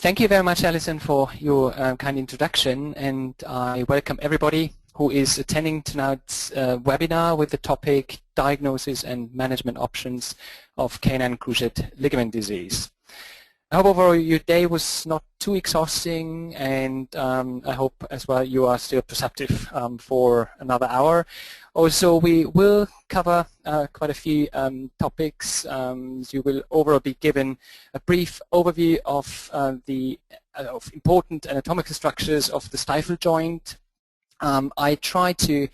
Thank you very much, Alison, for your kind introduction, and I welcome everybody who is attending tonight's webinar with the topic Diagnosis and Management Options of Canine Cruciate Ligament Disease. I hope overall your day was not too exhausting, and I hope as well you are still perceptive for another hour. Also, we will cover quite a few topics. You will overall be given a brief overview of of important anatomical structures of the stifle joint. I try to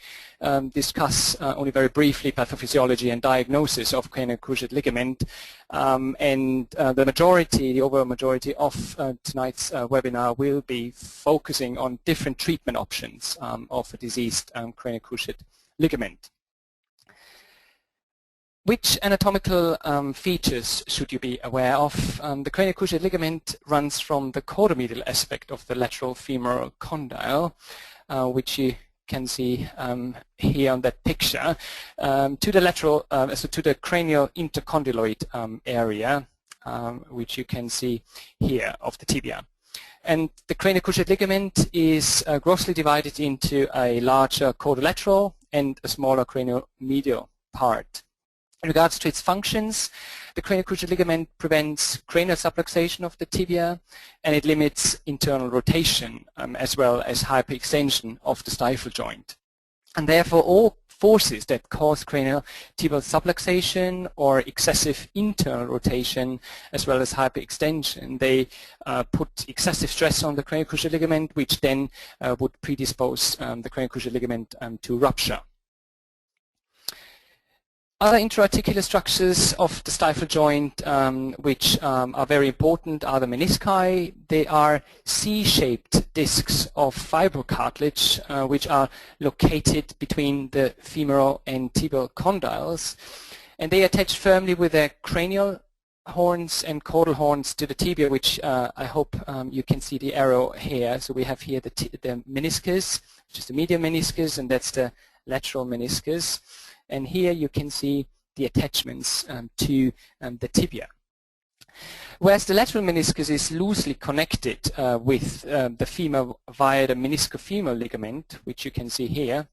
discuss only very briefly pathophysiology and diagnosis of canine cruciate ligament, and the overall majority of tonight's webinar will be focusing on different treatment options of a diseased cranial cruciate ligament. Which anatomical features should you be aware of? The cranial cruciate ligament runs from the caudomedial aspect of the lateral femoral condyle, which you can see here on that picture, to the lateral, to the cranial intercondyloid area, which you can see here of the tibia. And the cranial cruciate ligament is grossly divided into a larger caudolateral and a smaller cranial medial part. In regards to its functions, the cranial cruciate ligament prevents cranial subluxation of the tibia, and it limits internal rotation as well as hyperextension of the stifle joint. And therefore, all forces that cause cranial tibial subluxation or excessive internal rotation as well as hyperextension, they put excessive stress on the cranial cruciate ligament, which then would predispose the cranial cruciate ligament to rupture. Other intra-articular structures of the stifle joint which are very important are the menisci. They are C-shaped discs of fibrocartilage which are located between the femoral and tibial condyles, and they attach firmly with their cranial horns and caudal horns to the tibia, which I hope you can see the arrow here. So we have here the meniscus, which is the medial meniscus, and that's the lateral meniscus. And here you can see the attachments to the tibia. Whereas the lateral meniscus is loosely connected with the femur via the meniscofemoral ligament, which you can see here,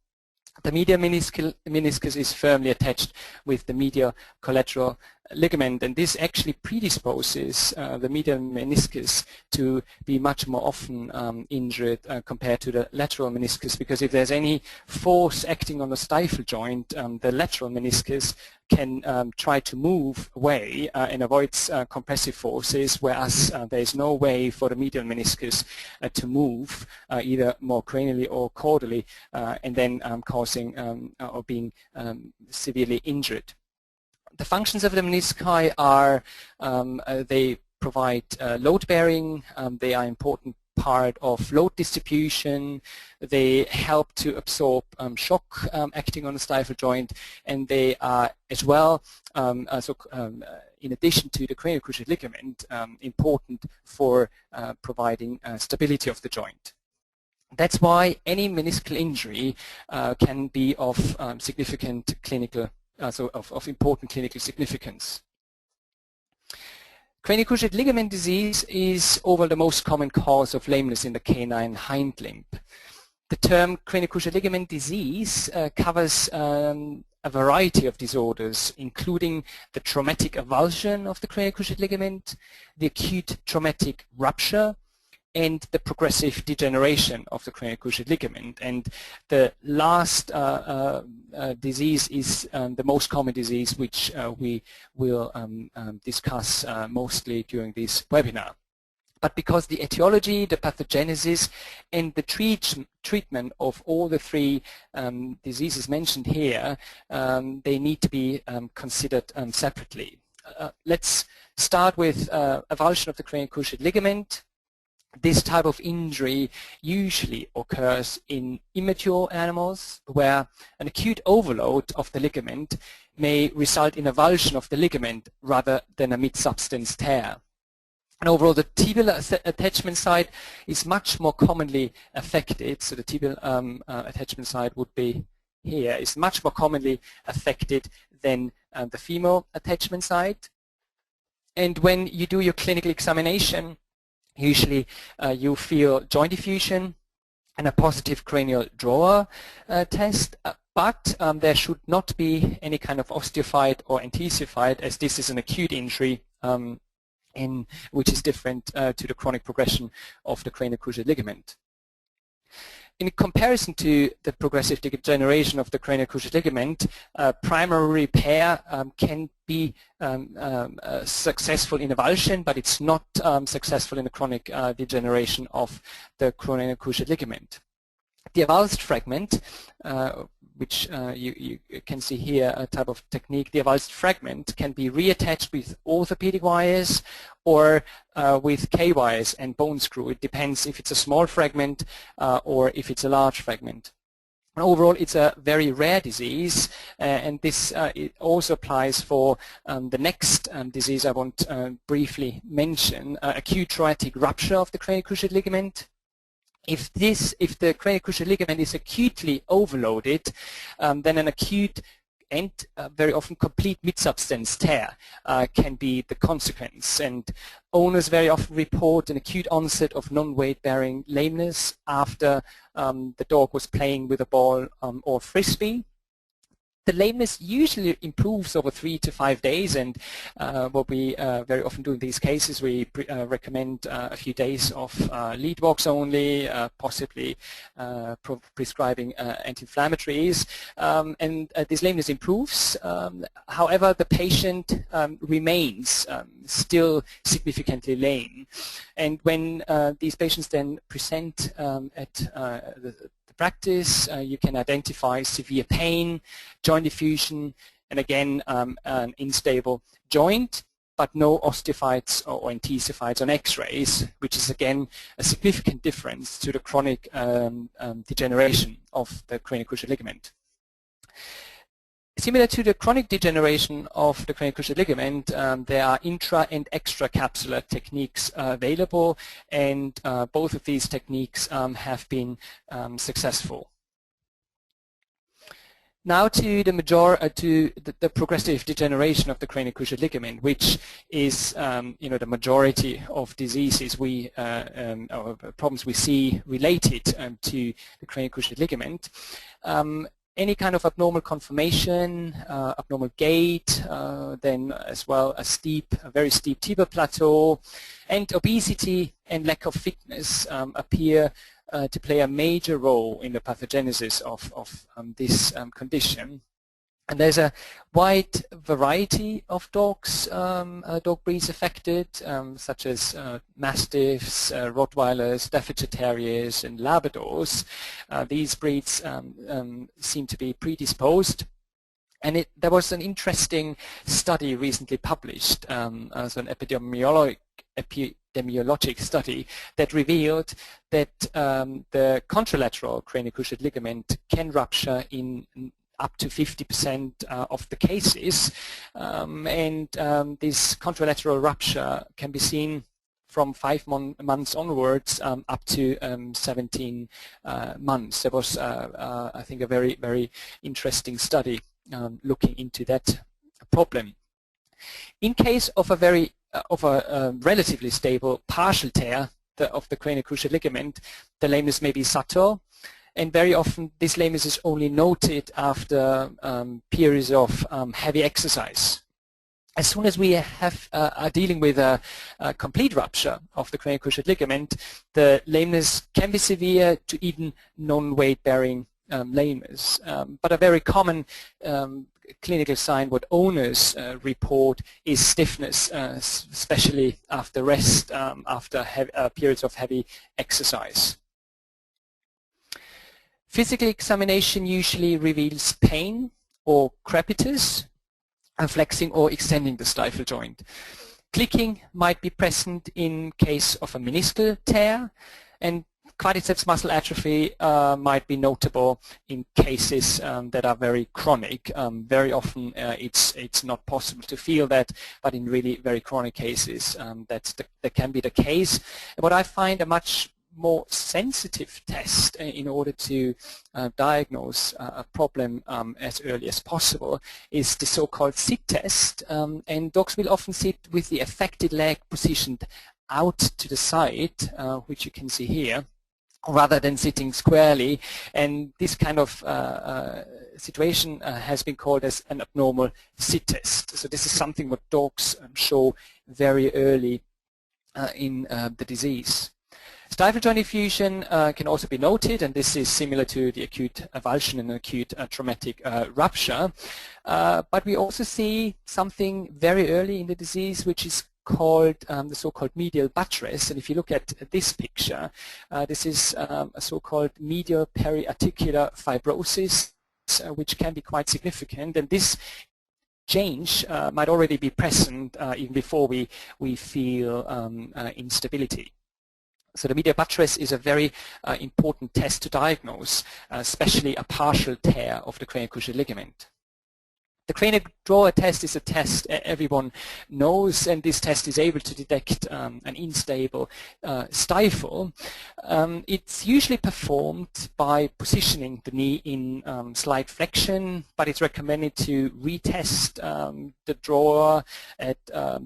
the medial meniscus is firmly attached with the medial collateral ligament, and this actually predisposes the medial meniscus to be much more often injured compared to the lateral meniscus, because if there's any force acting on the stifle joint, the lateral meniscus can try to move away and avoids compressive forces, whereas there is no way for the medial meniscus to move either more cranially or caudally, and then causing or being severely injured. The functions of the menisci are they provide load bearing, they are important part of load distribution, they help to absorb shock acting on the stifle joint, and they are as well, in addition to the cranial cruciate ligament, important for providing stability of the joint. That's why any meniscal injury can be of significant clinical, of important clinical significance. Cranial cruciate ligament disease is overall the most common cause of lameness in the canine hind limb. The term cranial cruciate ligament disease covers a variety of disorders, including the traumatic avulsion of the cranial cruciate ligament, the acute traumatic rupture, and the progressive degeneration of the cranial cruciate ligament. And the last disease is the most common disease, which we will discuss mostly during this webinar. But because the etiology, the pathogenesis, and the treatment of all the three diseases mentioned here, they need to be considered separately. Let's start with avulsion of the cranial cruciate ligament. This type of injury usually occurs in immature animals, where an acute overload of the ligament may result in avulsion of the ligament rather than a mid-substance tear. And overall, the tibial attachment site is much more commonly affected. So the tibial attachment site would be here, is much more commonly affected than the femoral attachment site. And when you do your clinical examination, Usually you feel joint diffusion and a positive cranial drawer test, but there should not be any kind of osteophyte or anteciphyte, as this is an acute injury which is different to the chronic progression of the cranial cruciate ligament. In comparison to the progressive degeneration of the cranial cruciate ligament, primary repair can be successful in avulsion, but it's not successful in the chronic degeneration of the cranial cruciate ligament. The avulsed fragment, which you can see here, a type of technique, the avulsed fragment can be reattached with orthopedic wires or with K-wires and bone screw. It depends if it's a small fragment or if it's a large fragment. And overall, it's a very rare disease, and this it also applies for the next disease I want to briefly mention, acute traumatic rupture of the cranial cruciate ligament. If the cranial cruciate ligament is acutely overloaded, then an acute and very often complete mid-substance tear can be the consequence. And owners very often report an acute onset of non-weight-bearing lameness after the dog was playing with a ball or frisbee. The lameness usually improves over 3 to 5 days, and what we very often do in these cases, we recommend a few days of lead walks only, possibly prescribing anti-inflammatories, and this lameness improves. However, the patient remains still significantly lame, and when these patients then present at the practice, you can identify severe pain, joint diffusion, and again an unstable joint, but no osteophytes or anteciphytes on X-rays, which is again a significant difference to the chronic degeneration of the cranial cruciate ligament. Similar to the chronic degeneration of the cranial cruciate ligament, there are intra- and extracapsular techniques available, and both of these techniques have been successful. Now to the progressive degeneration of the cranial cruciate ligament, which is the majority of diseases or problems we see related to the cranial cruciate ligament. Any kind of abnormal conformation, abnormal gait, then as well a very steep tibial plateau, and obesity and lack of fitness appear to play a major role in the pathogenesis of this condition. And there's a wide variety of dogs, dog breeds affected, such as Mastiffs, Rottweilers, Staffordshire Terriers, and Labradors. These breeds seem to be predisposed. And there was an interesting study recently published, so an epidemiologic study that revealed that the contralateral cranial cruciate ligament can rupture in up to 50% of the cases, and this contralateral rupture can be seen from 5 months onwards up to 17 months. There was, I think, a very, very interesting study looking into that problem. In case of a relatively stable partial tear of the cranial cruciate ligament, the lameness may be subtle, and very often this lameness is only noted after periods of heavy exercise. As soon as we are dealing with a complete rupture of the cranial cruciate ligament, the lameness can be severe to even non-weight-bearing lameness. But a very common clinical sign what owners report is stiffness, especially after rest, after periods of heavy exercise. Physical examination usually reveals pain or crepitus, flexing or extending the stifle joint. Clicking might be present in case of a meniscal tear, and quadriceps muscle atrophy might be notable in cases that are very chronic. Very often it's not possible to feel that, but in really very chronic cases that can be the case. What I find a much more sensitive test in order to diagnose a problem as early as possible is the so-called sit test, and dogs will often sit with the affected leg positioned out to the side, which you can see here, rather than sitting squarely, and this kind of situation has been called as an abnormal sit test. So this is something what dogs show very early in the disease. Stifle joint effusion can also be noted, and this is similar to the acute avulsion and acute traumatic rupture. But we also see something very early in the disease, which is called the so-called medial buttress. And if you look at this picture, this is a so-called medial periarticular fibrosis, which can be quite significant. And this change might already be present even before we feel instability. So the medial buttress is a very important test to diagnose, especially a partial tear of the cranial cruciate ligament. The cranial drawer test is a test everyone knows, and this test is able to detect an unstable stifle. It's usually performed by positioning the knee in slight flexion, but it's recommended to retest the drawer at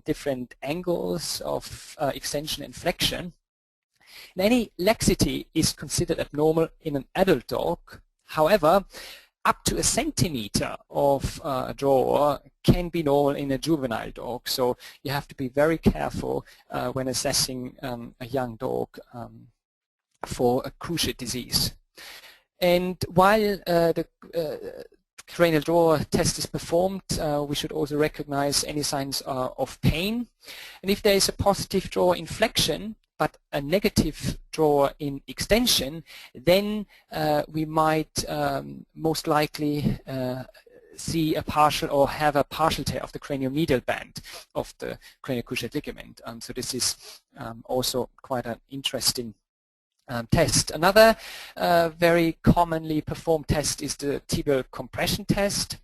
different angles of extension and flexion. And any laxity is considered abnormal in an adult dog. However, up to 1 centimeter of a drawer can be normal in a juvenile dog, so you have to be very careful when assessing a young dog for a cruciate disease. And while the cranial drawer test is performed, we should also recognize any signs of pain. And if there is a positive drawer in flexion, but a negative drawer in extension, then we might most likely see a partial or have a partial tear of the craniomedial band of the cranial cruciate ligament. So this is also quite an interesting test. Another very commonly performed test is the tibial compression test,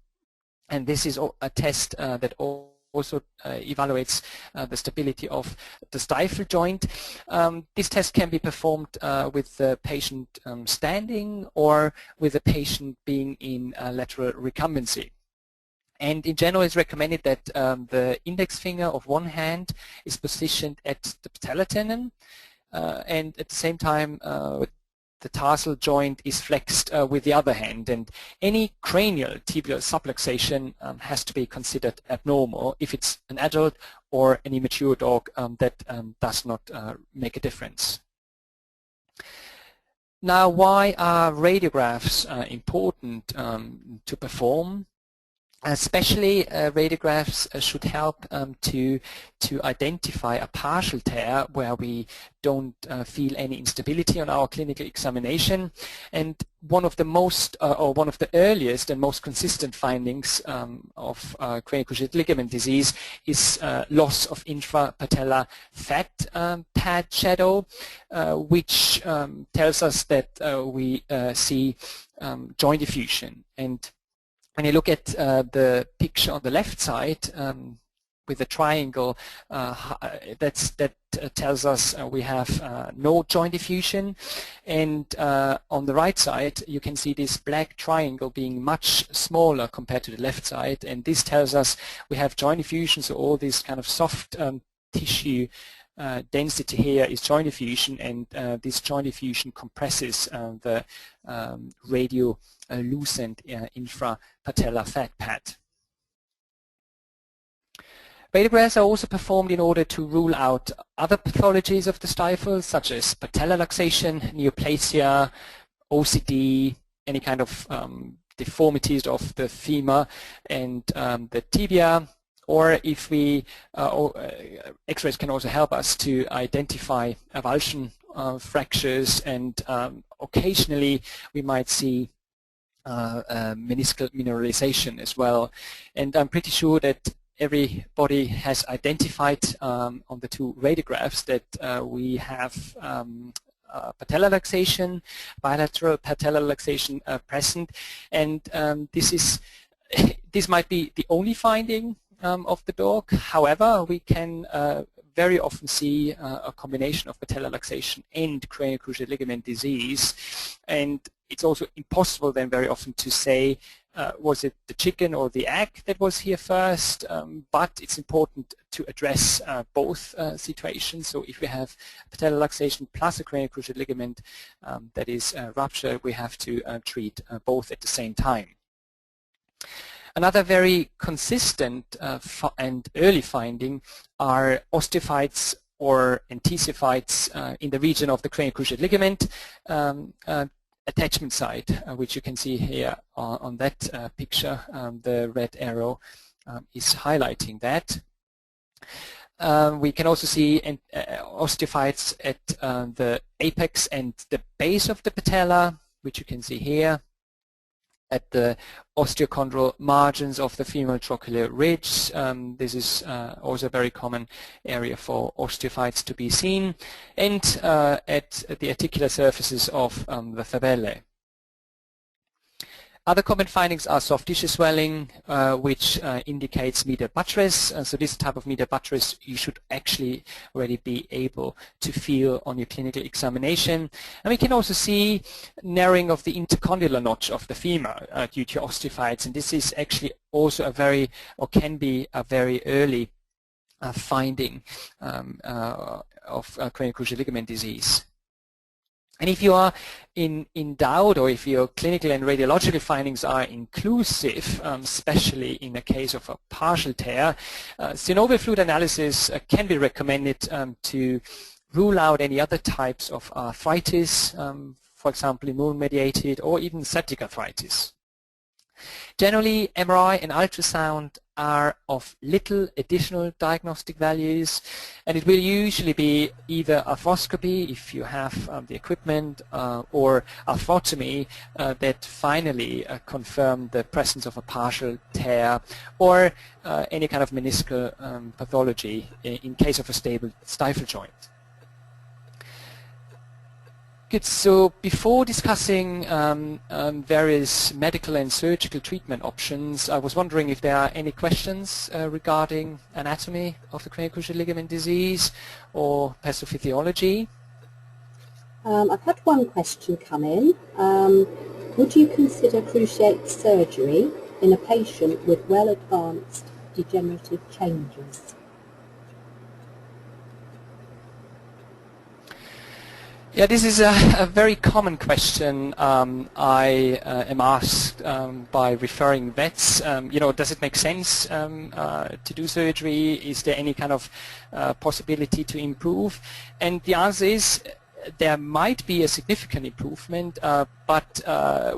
and this is a test that also evaluates the stability of the stifle joint. This test can be performed with the patient standing or with the patient being in lateral recumbency. And in general, it's recommended that the index finger of one hand is positioned at the patellar tendon, and at the same time the tarsal joint is flexed with the other hand, and any cranial tibial subluxation has to be considered abnormal if it's an adult or an immature dog that does not make a difference. Now, why are radiographs important to perform? Especially radiographs should help to identify a partial tear where we don't feel any instability on our clinical examination. And one of the most or one of the earliest and most consistent findings of cranial cruciate ligament disease is loss of intrapatellar fat pad shadow, which tells us that we see joint effusion. And when you look at the picture on the left side with the triangle, that tells us we have no joint effusion, and on the right side you can see this black triangle being much smaller compared to the left side, and this tells us we have joint effusion, so all this kind of soft tissue density here is joint effusion, and this joint effusion compresses the radiolucent infrapatellar fat pad. Radiographs are also performed in order to rule out other pathologies of the stifle, such as patellar luxation, neoplasia, OCD, any kind of deformities of the femur and the tibia. Or if we, X-rays can also help us to identify avulsion fractures, and occasionally we might see meniscal mineralization as well. And I'm pretty sure that everybody has identified on the two radiographs that we have patellar luxation, bilateral patellar luxation present, and this might be the only finding of the dog. However, we can very often see a combination of patellar luxation and cranial cruciate ligament disease, and it's also impossible then very often to say was it the chicken or the egg that was here first? But it's important to address both situations. So if we have patellar luxation plus a cranial cruciate ligament that is ruptured, we have to treat both at the same time. Another very consistent and early finding are osteophytes or enthesiophytes in the region of the cranial cruciate ligament attachment site, which you can see here on that picture. The red arrow is highlighting that. We can also see osteophytes at the apex and the base of the patella, which you can see here, at the osteochondral margins of the femoral trochlear ridge. This is also a very common area for osteophytes to be seen, and at the articular surfaces of the fabellae. Other common findings are soft tissue swelling, which indicates medial buttress. So this type of medial buttress you should actually already be able to feel on your clinical examination. And we can also see narrowing of the intercondylar notch of the femur due to osteophytes, and this is actually also a very, or can be a very early finding of cranial cruciate ligament disease. And if you are in doubt, or if your clinical and radiological findings are inclusive, especially in the case of a partial tear, synovial fluid analysis can be recommended to rule out any other types of arthritis, for example, immune-mediated or even septic arthritis. Generally, MRI and ultrasound are of little additional diagnostic values, and it will usually be either arthroscopy if you have the equipment, or arthrotomy that finally confirm the presence of a partial tear, or any kind of meniscal pathology in case of a stable stifle joint. Good. So before discussing various medical and surgical treatment options, I was wondering if there are any questions regarding anatomy of the cranial cruciate ligament disease or pathophysiology. I've had one question come in. Would you consider cruciate surgery in a patient with well-advanced degenerative changes? Yeah, this is a very common question I am asked by referring vets. You know, does it make sense to do surgery? Is there any kind of possibility to improve? And the answer is there might be a significant improvement, but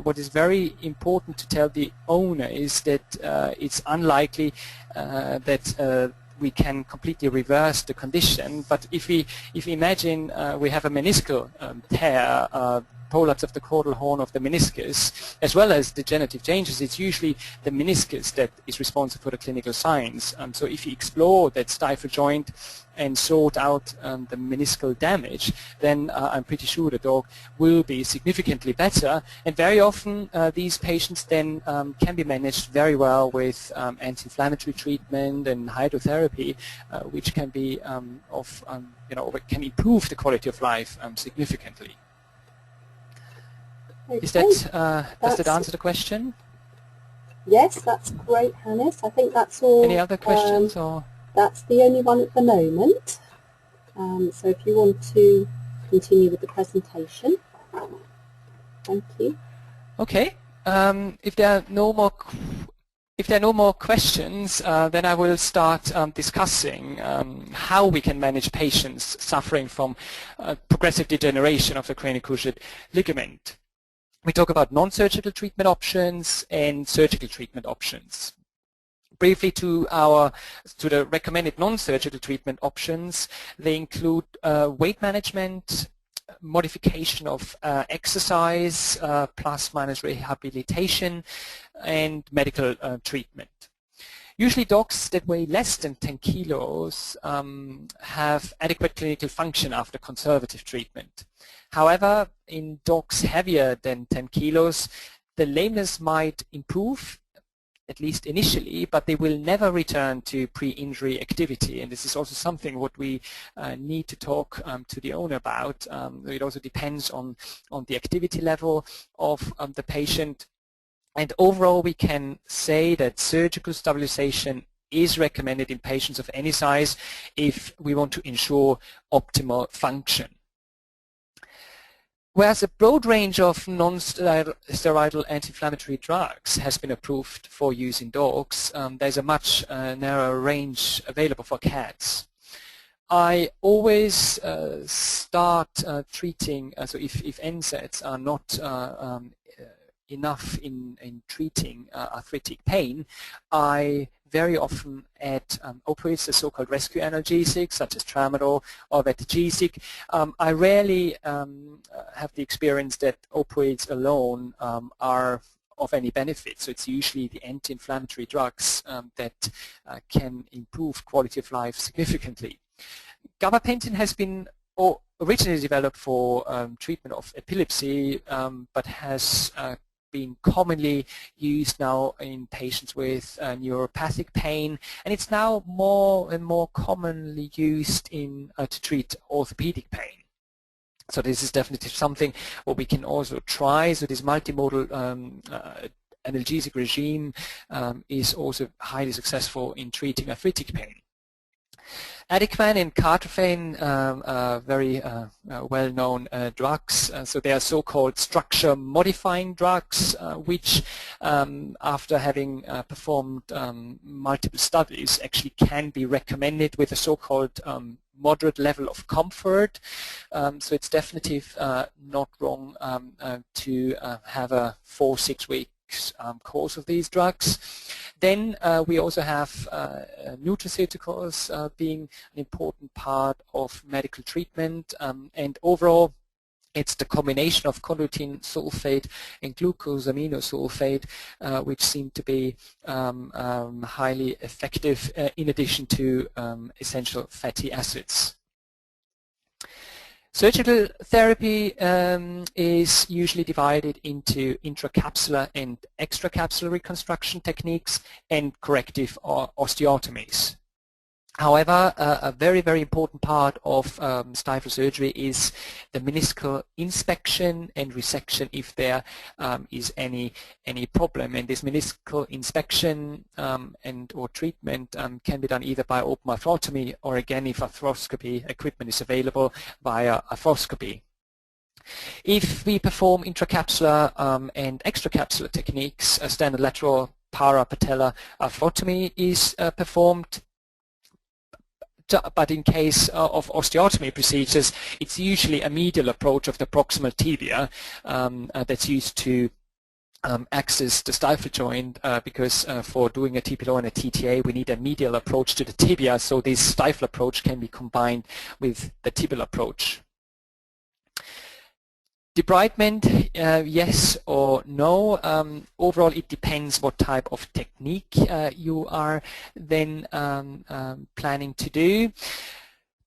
what is very important to tell the owner is that it's unlikely that we can completely reverse the condition. But if we imagine we have a meniscal tear, prolapse of the caudal horn of the meniscus, as well as degenerative changes, it's usually the meniscus that is responsible for the clinical signs. So if you explore that stifle joint and sort out the meniscal damage, then I'm pretty sure the dog will be significantly better. And very often these patients then can be managed very well with anti-inflammatory treatment and hydrotherapy, which can be you know, can improve the quality of life significantly. Okay. Is that, does that answer the question? Yes, that's great, Hannes. I think that's all. Any other questions? Or that's the only one at the moment. So if you want to continue with the presentation. Thank you. Okay. If there are no more questions, then I will start discussing how we can manage patients suffering from progressive degeneration of the cranial cruciate ligament. We talk about non-surgical treatment options and surgical treatment options. Briefly to the recommended non-surgical treatment options, they include weight management, modification of exercise, plus minus rehabilitation, and medical treatment. Usually dogs that weigh less than 10 kilos have adequate clinical function after conservative treatment. However, in dogs heavier than 10 kilos, the lameness might improve, at least initially, but they will never return to pre-injury activity. And this is also something what we need to talk to the owner about. It also depends on the activity level of the patient. And overall, we can say that surgical stabilization is recommended in patients of any size if we want to ensure optimal function. Whereas a broad range of non-steroidal anti-inflammatory drugs has been approved for use in dogs, there's a much narrower range available for cats. I always start treating, so if NSAIDs are not enough in treating arthritic pain, I very often add opioids, the so-called rescue analgesics, such as tramadol or vetagesic. I rarely have the experience that opioids alone are of any benefit, so it's usually the anti-inflammatory drugs that can improve quality of life significantly. Gabapentin has been originally developed for treatment of epilepsy, but has been commonly used now in patients with neuropathic pain, and it's now more and more commonly used in to treat orthopedic pain. So this is definitely something what we can also try. So this multimodal analgesic regime is also highly successful in treating arthritic pain. Adequan and Cartophan are very well-known drugs. So they are so-called structure-modifying drugs, which, after having performed multiple studies, actually can be recommended with a so-called moderate level of comfort. So it's definitely not wrong to have a 4-6 week course of these drugs. Then we also have nutraceuticals being an important part of medical treatment, and overall it's the combination of chondroitin sulfate and glucosaminosulfate which seem to be highly effective in addition to essential fatty acids. Surgical therapy is usually divided into intracapsular and extracapsular reconstruction techniques and corrective osteotomies. However, a very, very important part of stifle surgery is the meniscal inspection and resection if there is any problem. And this meniscal inspection and or treatment can be done either by open arthrotomy or, again, if arthroscopy equipment is available, via arthroscopy. If we perform intracapsular and extracapsular techniques, a standard lateral parapatellar arthrotomy is performed. But in case of osteotomy procedures, it's usually a medial approach of the proximal tibia that's used to access the stifle joint, because for doing a TPLO and a TTA we need a medial approach to the tibia, so this stifle approach can be combined with the tibial approach. Debridement, yes or no. Overall, it depends what type of technique you are then planning to do.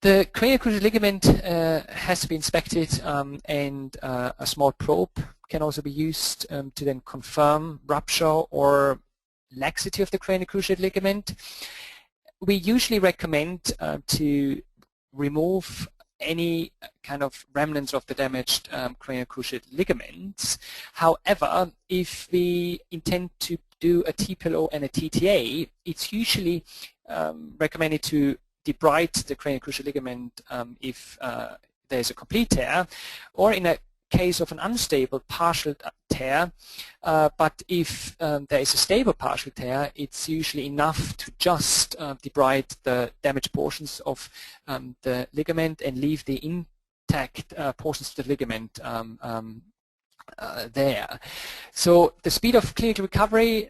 The cranial cruciate ligament has to be inspected, and a small probe can also be used to then confirm rupture or laxity of the cranial cruciate ligament. We usually recommend to remove any kind of remnants of the damaged cranial cruciate ligaments. However, if we intend to do a TPLO and a TTA, it's usually recommended to debride the cranial cruciate ligament if there's a complete tear, or in a case of an unstable partial tear, but if there is a stable partial tear, it's usually enough to just debride the damaged portions of the ligament and leave the intact portions of the ligament there. So the speed of clinical recovery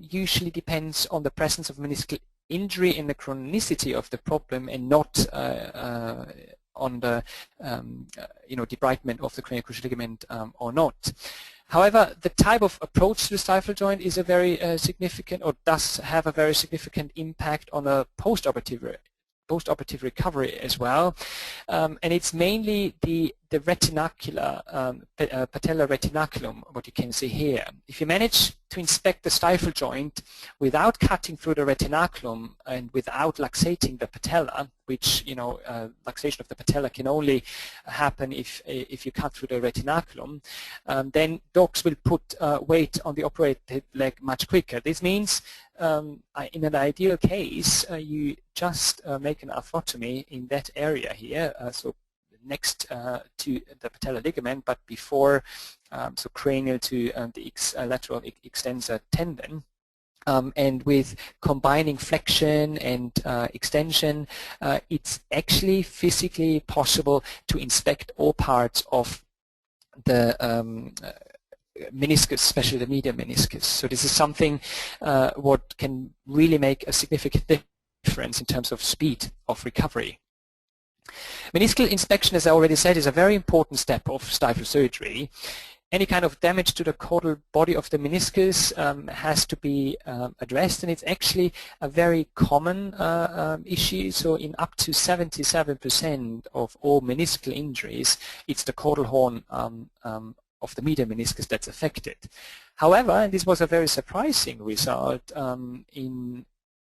usually depends on the presence of meniscal injury and the chronicity of the problem, and not on the debridement of the cranial cruciate ligament or not. However, the type of approach to the stifle joint is a very significant, or does have a very significant impact on a post-operative recovery as well, and it's mainly the the retinacular, patellar retinaculum, what you can see here. If you manage to inspect the stifle joint without cutting through the retinaculum and without luxating the patella, which, you know, luxation of the patella can only happen if you cut through the retinaculum, then docs will put weight on the operated leg much quicker. This means in an ideal case, you just make an arthrotomy in that area here, so next to the patellar ligament, but before, so cranial to the lateral extensor tendon. And with combining flexion and extension, it's actually physically possible to inspect all parts of the meniscus, especially the medial meniscus. So this is something what can really make a significant difference in terms of speed of recovery. Meniscal inspection, as I already said, is a very important step of stifle surgery. Any kind of damage to the caudal body of the meniscus has to be addressed, and it's actually a very common issue. So in up to 77% of all meniscal injuries, it's the caudal horn of the medial meniscus that's affected. However, and this was a very surprising result, in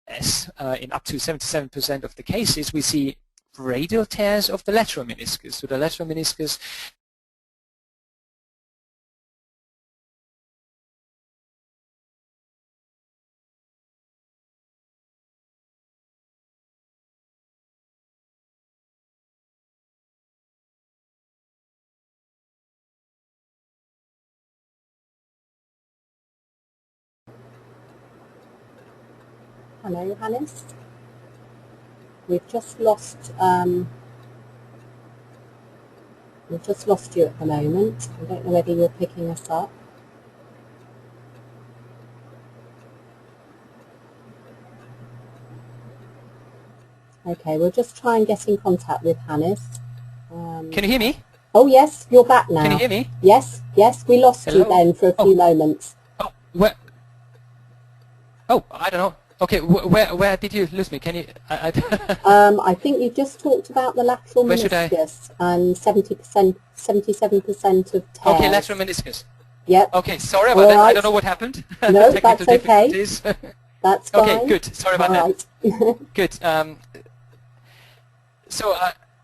up to 77% of the cases, we see radial tears of the lateral meniscus. So the lateral meniscus Hello, Hannes. We've just lost you at the moment. I don't know whether you're picking us up. Okay, we'll just try and get in contact with Hannes. Can you hear me? Oh yes, you're back now. Can you hear me? Yes, we lost you then for a few moments. Oh, where? Oh, I don't know. Okay, where did you lose me? Can you? I think you just talked about the lateral meniscus and 77% of tears. Okay, lateral meniscus. Yep. Okay, sorry about that. I don't know what happened. No, that's okay. That's fine. Okay, good. Sorry about that. Good. So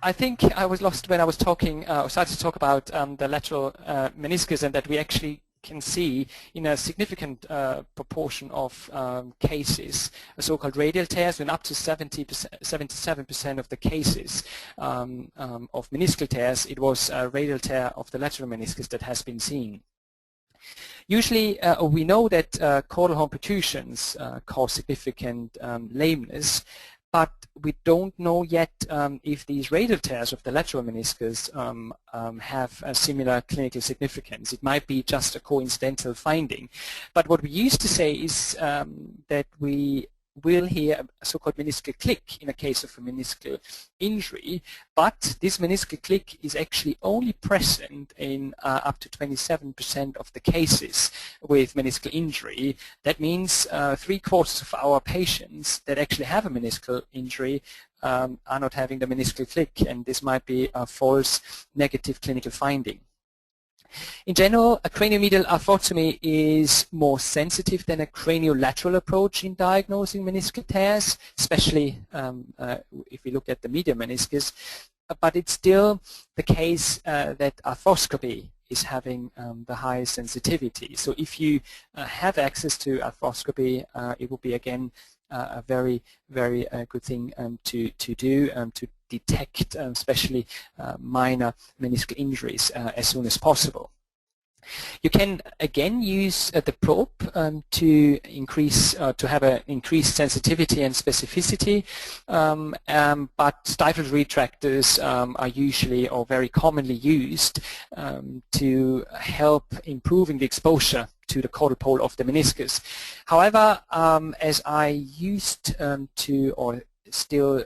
I think I was lost when I was talking, started to talk about the lateral meniscus, and that we actually can see in a significant proportion of cases so-called radial tears, and up to 77% of the cases of meniscal tears, it was a radial tear of the lateral meniscus that has been seen. Usually we know that caudal horn protrusions cause significant lameness, but we don't know yet if these radial tears of the lateral meniscus have a similar clinical significance. It might be just a coincidental finding. But what we used to say is that we will hear a so-called meniscal click in a case of a meniscal injury, but this meniscal click is actually only present in up to 27% of the cases with meniscal injury. That means 3/4 of our patients that actually have a meniscal injury are not having the meniscal click, and this might be a false negative clinical finding. In general, a craniomedial arthrotomy is more sensitive than a craniolateral approach in diagnosing meniscal tears, especially if we look at the medial meniscus. But it's still the case that arthroscopy is having the highest sensitivity. So if you have access to arthroscopy, it will be again a very, very good thing to do to detect especially minor meniscal injuries as soon as possible. You can again use the probe to increase, to have an increased sensitivity and specificity, but stifle retractors are usually or very commonly used to help improving the exposure to the caudal pole of the meniscus. However, as I used to, or still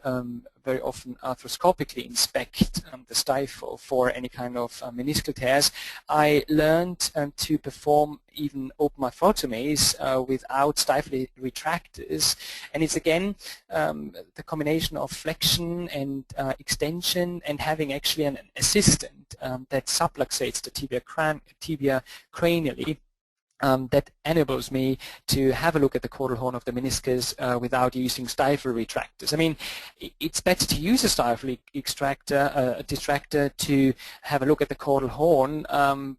very often arthroscopically inspect the stifle for any kind of meniscal tears, I learned to perform even open arthrotomies without stifle retractors, and it's again the combination of flexion and extension and having actually an assistant that subluxates the tibia cranially. That enables me to have a look at the caudal horn of the meniscus without using stifle retractors. I mean, it's better to use a stifle distractor to have a look at the caudal horn,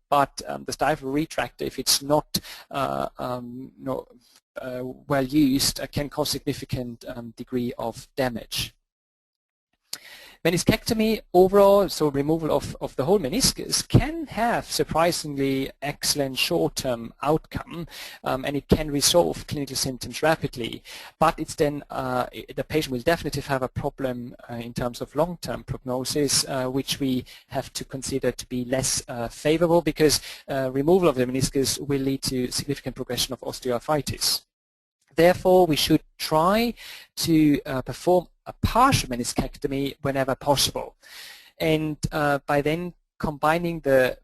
but the stifle retractor, if it's not well used, can cause significant degree of damage. Meniscectomy overall, so removal of the whole meniscus, can have surprisingly excellent short-term outcome, and it can resolve clinical symptoms rapidly. But it's then the patient will definitely have a problem in terms of long-term prognosis, which we have to consider to be less favorable, because removal of the meniscus will lead to significant progression of osteoarthritis. Therefore, we should try to perform a partial meniscectomy whenever possible. And by then combining the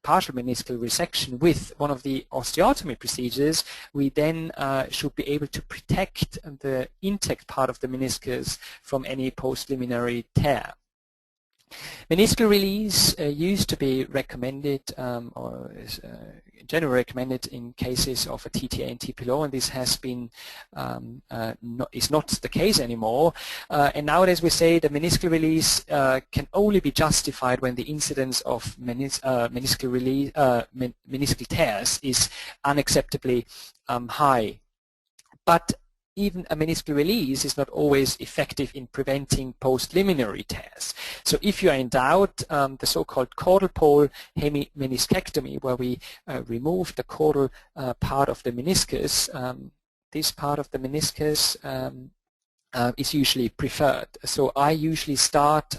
partial meniscal resection with one of the osteotomy procedures, we then should be able to protect the intact part of the meniscus from any postliminary tear. Meniscal release used to be recommended, or is generally recommended in cases of a TTA and TPLO, and this has been is not the case anymore. And nowadays we say the meniscal release can only be justified when the incidence of meniscal tears is unacceptably high. But even a meniscal release is not always effective in preventing postliminary tears. So if you are in doubt, the so-called caudal pole meniscectomy, where we remove the caudal part of the meniscus, this part of the meniscus is usually preferred. So I usually start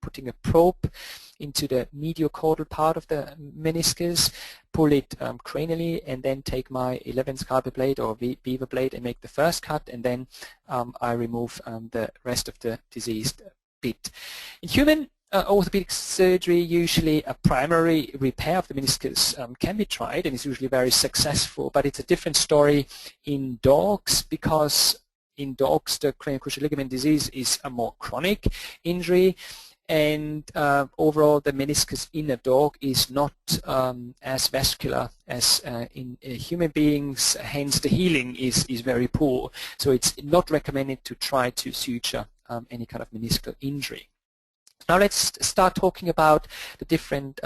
putting a probe into the mediocaudal part of the meniscus, pull it cranially, and then take my 11 scalpel blade or beaver blade and make the first cut, and then I remove the rest of the diseased bit. In human orthopedic surgery, usually a primary repair of the meniscus can be tried, and it's usually very successful, but it's a different story in dogs, because in dogs the cranial cruciate ligament disease is a more chronic injury. And overall, the meniscus in a dog is not as vascular as in human beings, hence the healing is very poor. So it's not recommended to try to suture any kind of meniscal injury. Now let's start talking about the different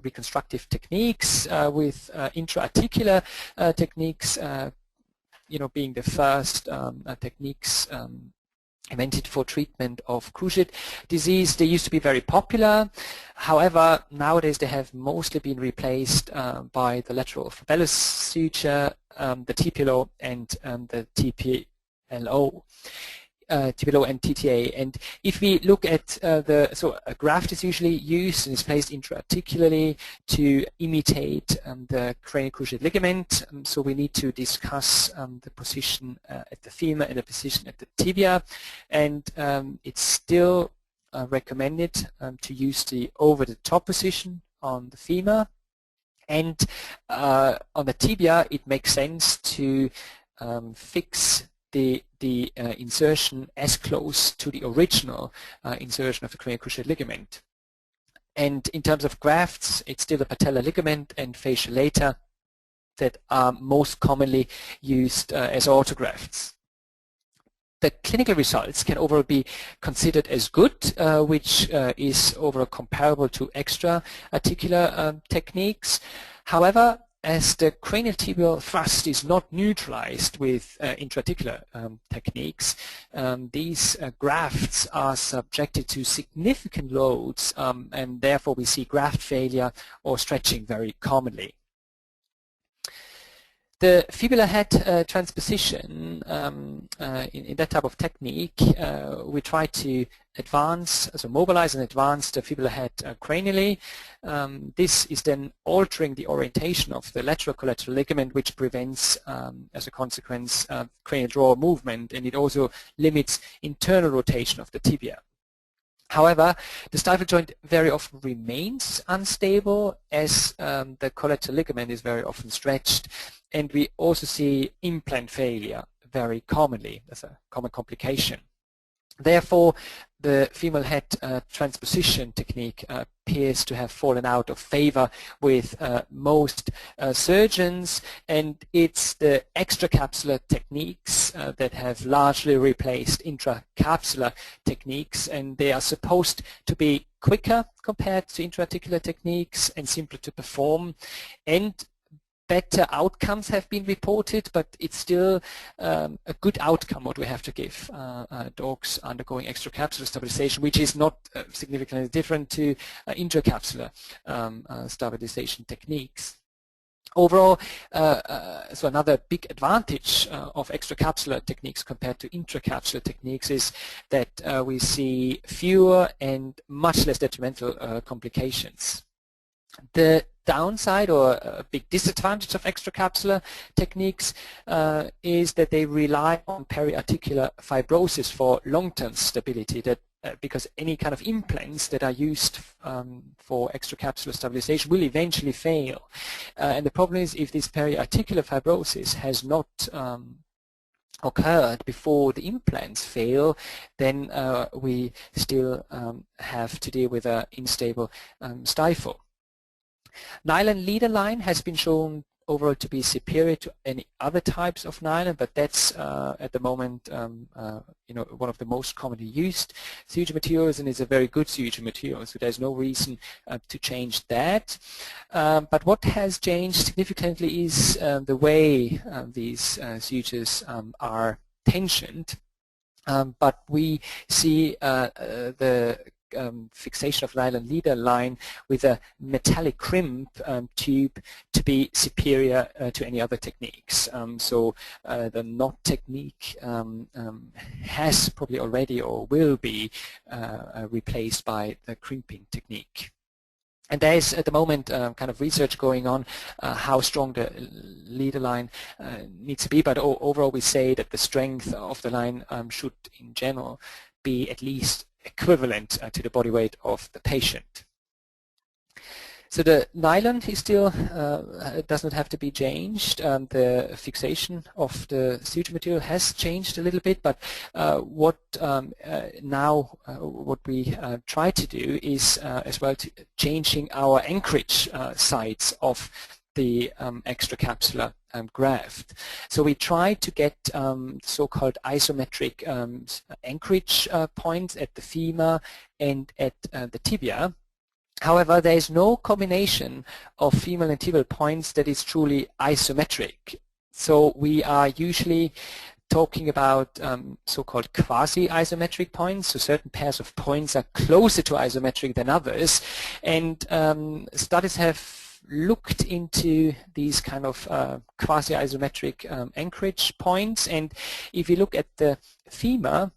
reconstructive techniques, with intra-articular techniques being the first techniques invented for treatment of cruciate disease. They used to be very popular. However, nowadays they have mostly been replaced by the lateral Fibular suture, the TPLO, and the TPLO. TPLO and TTA. And if we look at so a graft is usually used and is placed intra-articularly to imitate the cranial cruciate ligament. So we need to discuss the position at the femur and the position at the tibia. And it's still recommended to use the over-the-top position on the femur. And on the tibia, it makes sense to fix the insertion as close to the original insertion of the cranial cruciate ligament. And in terms of grafts, it's still the patellar ligament and fascia lata that are most commonly used as autografts. The clinical results can overall be considered as good, which is overall comparable to extra-articular techniques. However, as the cranial tibial thrust is not neutralized with intra-articular techniques, these grafts are subjected to significant loads, and therefore we see graft failure or stretching very commonly. The fibular head transposition, in that type of technique, we try to advance, so mobilize and advance the fibular head cranially. This is then altering the orientation of the lateral collateral ligament, which prevents, as a consequence, cranial draw movement, and it also limits internal rotation of the tibia. However, the stifle joint very often remains unstable as the collateral ligament is very often stretched, and we also see implant failure very commonly as a common complication. Therefore, the female head transposition technique appears to have fallen out of favor with most surgeons, and it's the extracapsular techniques that have largely replaced intracapsular techniques, and they are supposed to be quicker compared to intra-articular techniques and simpler to perform, and better outcomes have been reported, but it's still a good outcome what we have to give dogs undergoing extracapsular stabilization, which is not significantly different to intracapsular stabilization techniques. Overall, so another big advantage of extracapsular techniques compared to intracapsular techniques is that we see fewer and much less detrimental complications. The downside, or a big disadvantage, of extracapsular techniques is that they rely on periarticular fibrosis for long-term stability, that because any kind of implants that are used for extracapsular stabilization will eventually fail. And the problem is, if this periarticular fibrosis has not occurred before the implants fail, then we still have to deal with an unstable stifle. Nylon leader line has been shown overall to be superior to any other types of nylon, but that's at the moment one of the most commonly used suture materials, and is a very good suture material, so there's no reason to change that. But what has changed significantly is the way these sutures are tensioned. But we see the fixation of nylon leader line with a metallic crimp tube to be superior to any other techniques. So the knot technique has probably already or will be replaced by the crimping technique. And there is at the moment kind of research going on how strong the leader line needs to be, but overall we say that the strength of the line should in general be at least equivalent to the body weight of the patient. So the nylon is still does not have to be changed. The fixation of the suture material has changed a little bit, but what we try to do is as well changing our anchorage sites of the extracapsular graft. So we try to get so-called isometric anchorage points at the femur and at the tibia. However, there is no combination of femur and tibial points that is truly isometric. So we are usually talking about so-called quasi-isometric points, so certain pairs of points are closer to isometric than others, and studies have looked into these kind of quasi-isometric anchorage points, and if you look at the femur,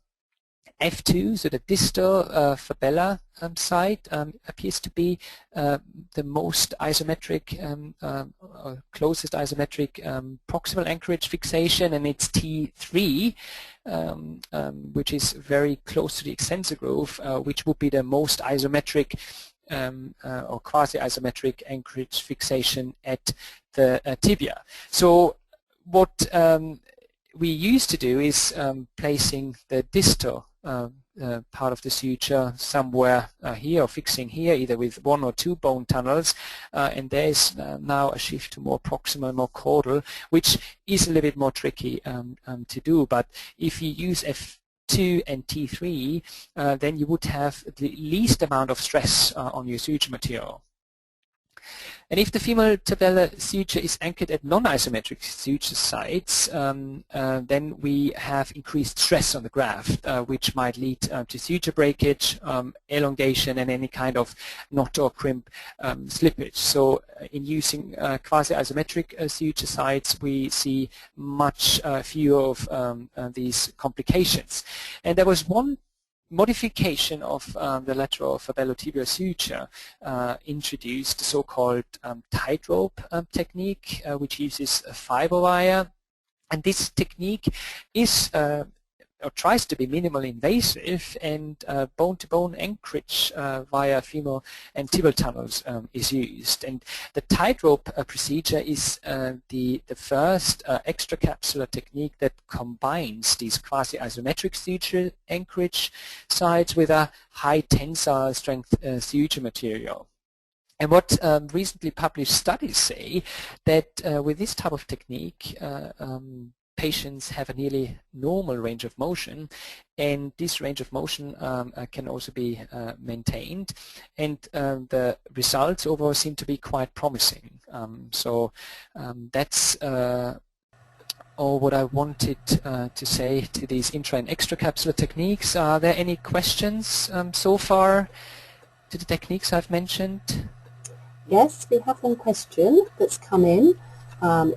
F2, so the distal fibula site, appears to be the most isometric, or closest isometric proximal anchorage fixation, and it's T3, which is very close to the extensor groove, which would be the most isometric or quasi-isometric anchorage fixation at the tibia. So what we used to do is placing the distal part of the suture somewhere here, or fixing here, either with 1 or 2 bone tunnels, and there is now a shift to more proximal, more caudal, which is a little bit more tricky to do. But if you use F2 and T3, then you would have the least amount of stress on your suture material. And if the femoral tibial suture is anchored at non-isometric suture sites, then we have increased stress on the graft, which might lead to suture breakage, elongation, and any kind of knot or crimp slippage. So in using quasi-isometric suture sites, we see much fewer of these complications. And there was one modification of the lateral fibulatibial suture introduced, the so-called tightrope technique, which uses a fiber wire. And this technique is or tries to be minimally invasive, and bone-to-bone anchorage via femoral and tibial tunnels is used. And the tightrope procedure is the first extracapsular technique that combines these quasi-isometric suture anchorage sites with a high tensile strength suture material. And what recently published studies say that with this type of technique, patients have a nearly normal range of motion, and this range of motion can also be maintained, and the results overall seem to be quite promising. So that's all what I wanted to say to these intra and extracapsular techniques. Are there any questions so far to the techniques I've mentioned? Yes, we have one question that's come in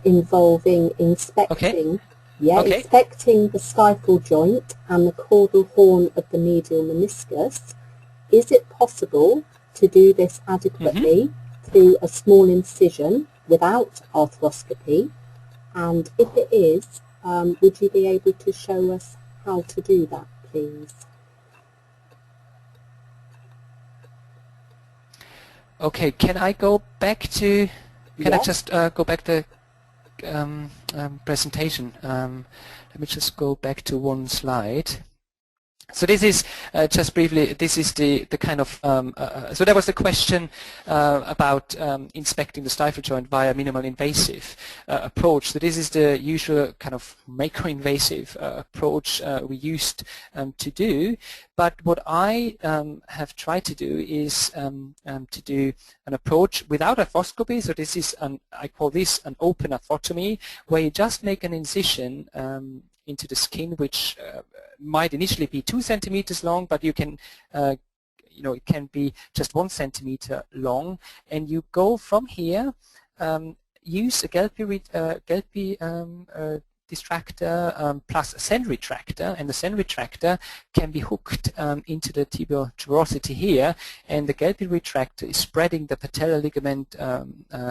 involving inspecting, inspecting the stifle joint and the caudal horn of the medial meniscus. Is it possible to do this adequately through a small incision without arthroscopy? And if it is, would you be able to show us how to do that, please? Okay, can I go back to, can I just go back to presentation? Let me just go back to one slide. So this is, just briefly, this is the kind of, so there was the question about inspecting the stifle joint via minimal invasive approach. So this is the usual kind of macro-invasive approach we used to do. But what I have tried to do is to do an approach without arthroscopy. So this is, I call this an open arthrotomy, where you just make an incision into the skin, which might initially be 2 centimeters long, but you can, you know, it can be just 1 centimeter long, and you go from here, use a Gelpi distractor plus a Sen retractor, and the Sen retractor can be hooked into the tibial tuberosity here, and the Gelpi retractor is spreading the patellar ligament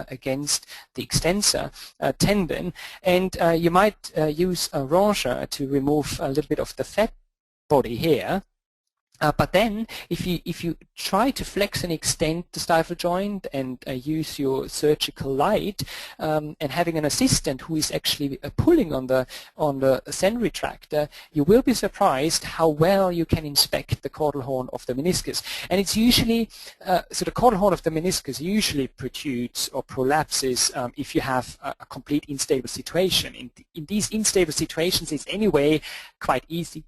against the extensor tendon, and you might use a ronger to remove a little bit of the fat body here. But then, if you try to flex and extend the stifle joint and use your surgical light, and having an assistant who is actually pulling on the Sen retractor, you will be surprised how well you can inspect the caudal horn of the meniscus. And it's usually so the caudal horn of the meniscus usually protrudes or prolapses if you have a complete unstable situation. In these unstable situations, it's anyway quite easy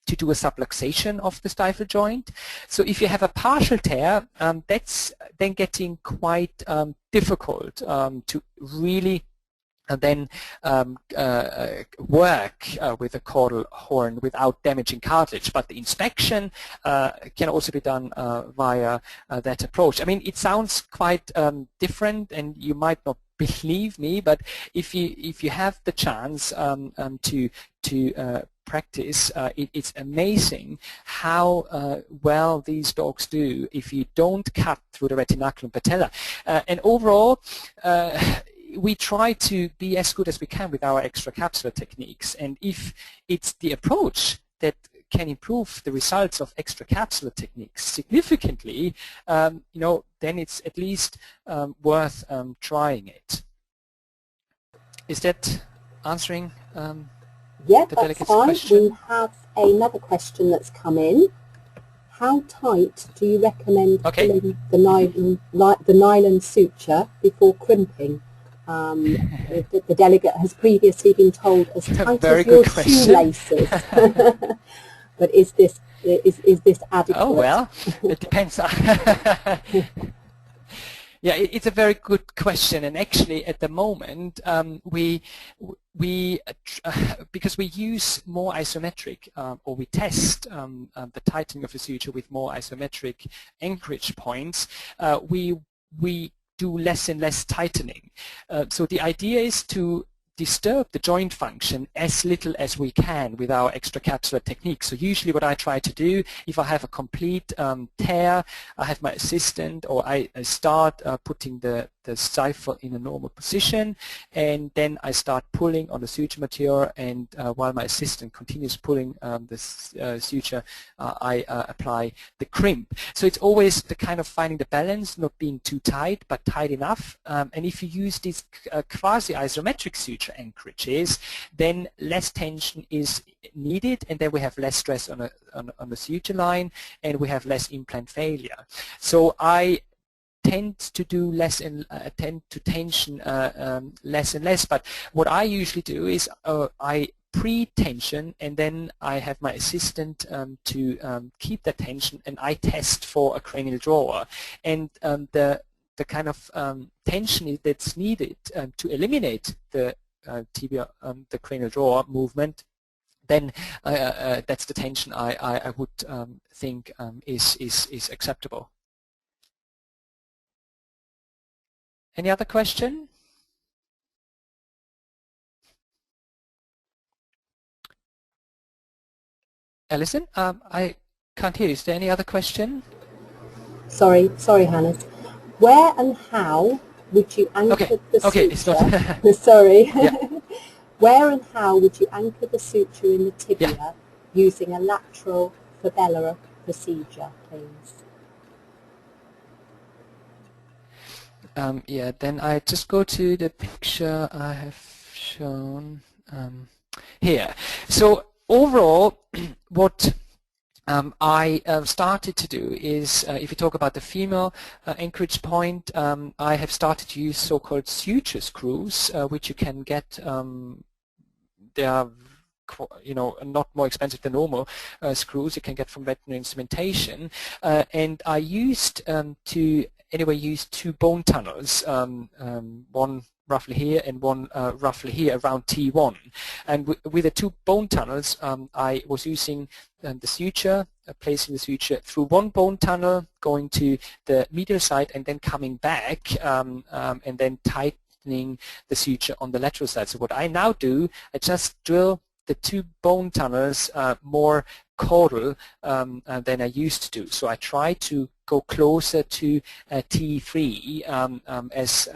to do a subluxation of the stifle joint. So if you have a partial tear, that's then getting quite difficult to really then work with the caudal horn without damaging cartilage. But the inspection can also be done via that approach. I mean, it sounds quite different, and you might not believe me, but if you have the chance to practice, it's amazing how well these dogs do if you don't cut through the retinaculum patella. And overall, we try to be as good as we can with our extracapsular techniques, and if it's the approach that can improve the results of extracapsular techniques significantly, you know, then it's at least worth trying it. Is that answering yeah, the that's delegate's fine. question? We have another question that's come in. How tight do you recommend pulling the nylon suture before crimping? The delegate has previously been told as tight as your shoelaces. But is this adequate? Oh well, it depends. Yeah, it's a very good question, and actually at the moment because we use more isometric or we test the tightening of the suture with more isometric anchorage points, we do less and less tightening. So the idea is to disturb the joint function as little as we can with our extracapsular technique. So usually what I try to do, if I have a complete tear, I have my assistant, or I start putting the stifle in a normal position, and then I start pulling on the suture material, and while my assistant continues pulling the suture, I apply the crimp. So it's always the kind of finding the balance, not being too tight but tight enough, and if you use these quasi-isometric suture anchorages, then less tension is needed, and then we have less stress on the suture line, and we have less implant failure. So I tend to do less and tend to tension less and less, but what I usually do is I pre-tension, and then I have my assistant to keep that tension, and I test for a cranial drawer, and the kind of tension that's needed to eliminate the tibial, the cranial drawer movement, then that's the tension I would think is acceptable. Any other question? Alison, I can't hear you. Is there any other question? Sorry, Hannes. Where and how would you anchor the suture? Okay, it's not Sorry. Yeah. Where and how would you anchor the suture in the tibia using a lateral Fibular procedure, please? Yeah, then I just go to the picture I have shown here. So overall, what I started to do is, if you talk about the female anchorage point, I have started to use so-called suture screws, which you can get. They are, you know, not more expensive than normal screws you can get from veterinary instrumentation, and I used use 2 bone tunnels, one roughly here and one roughly here around T1. And with the 2 bone tunnels, I was using the suture, placing the suture through one bone tunnel, going to the medial side, and then coming back, and then tightening the suture on the lateral side. So what I now do, I just drill the 2 bone tunnels more caudal than I used to do. So I try to go closer to T3 as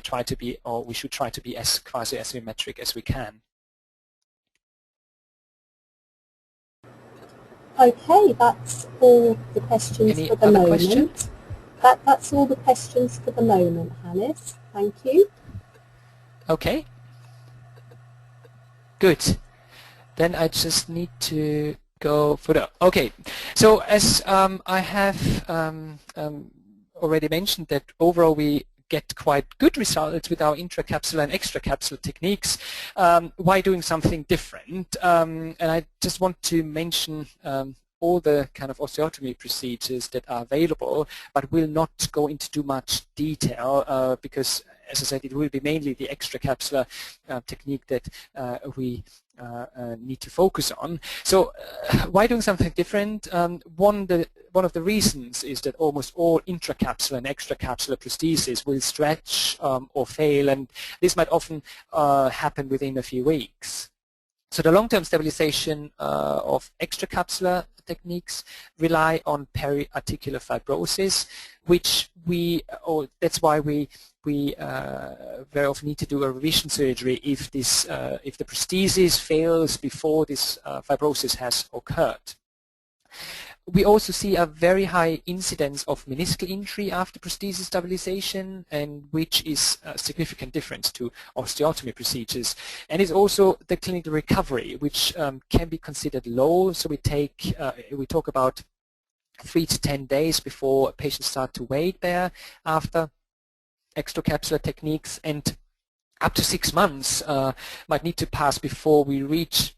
try to be, or we should try to be as quasi-asymmetric as we can. Okay, that's all the questions Any for the other moment. questions? That's all the questions for the moment, Hannes. Thank you. Okay. Good. Then I just need to go further. Okay. So as I have already mentioned that overall we get quite good results with our intracapsular and extracapsular techniques. Why doing something different? And I just want to mention all the kind of osteotomy procedures that are available, but will not go into too much detail because, as I said, it will be mainly the extracapsular technique that we need to focus on. So why doing something different? One of the reasons is that almost all intracapsular and extracapsular prostheses will stretch or fail, and this might often happen within a few weeks. So the long-term stabilization of extracapsular techniques rely on periarticular fibrosis, which that's why we very often need to do a revision surgery if the prosthesis fails before this fibrosis has occurred. We also see a very high incidence of meniscal injury after prosthesis stabilization, and which is a significant difference to osteotomy procedures. And it's also the clinical recovery, which can be considered low. So we talk about 3 to 10 days before patients start to weight bear after extracapsular techniques, and up to 6 months might need to pass before we reach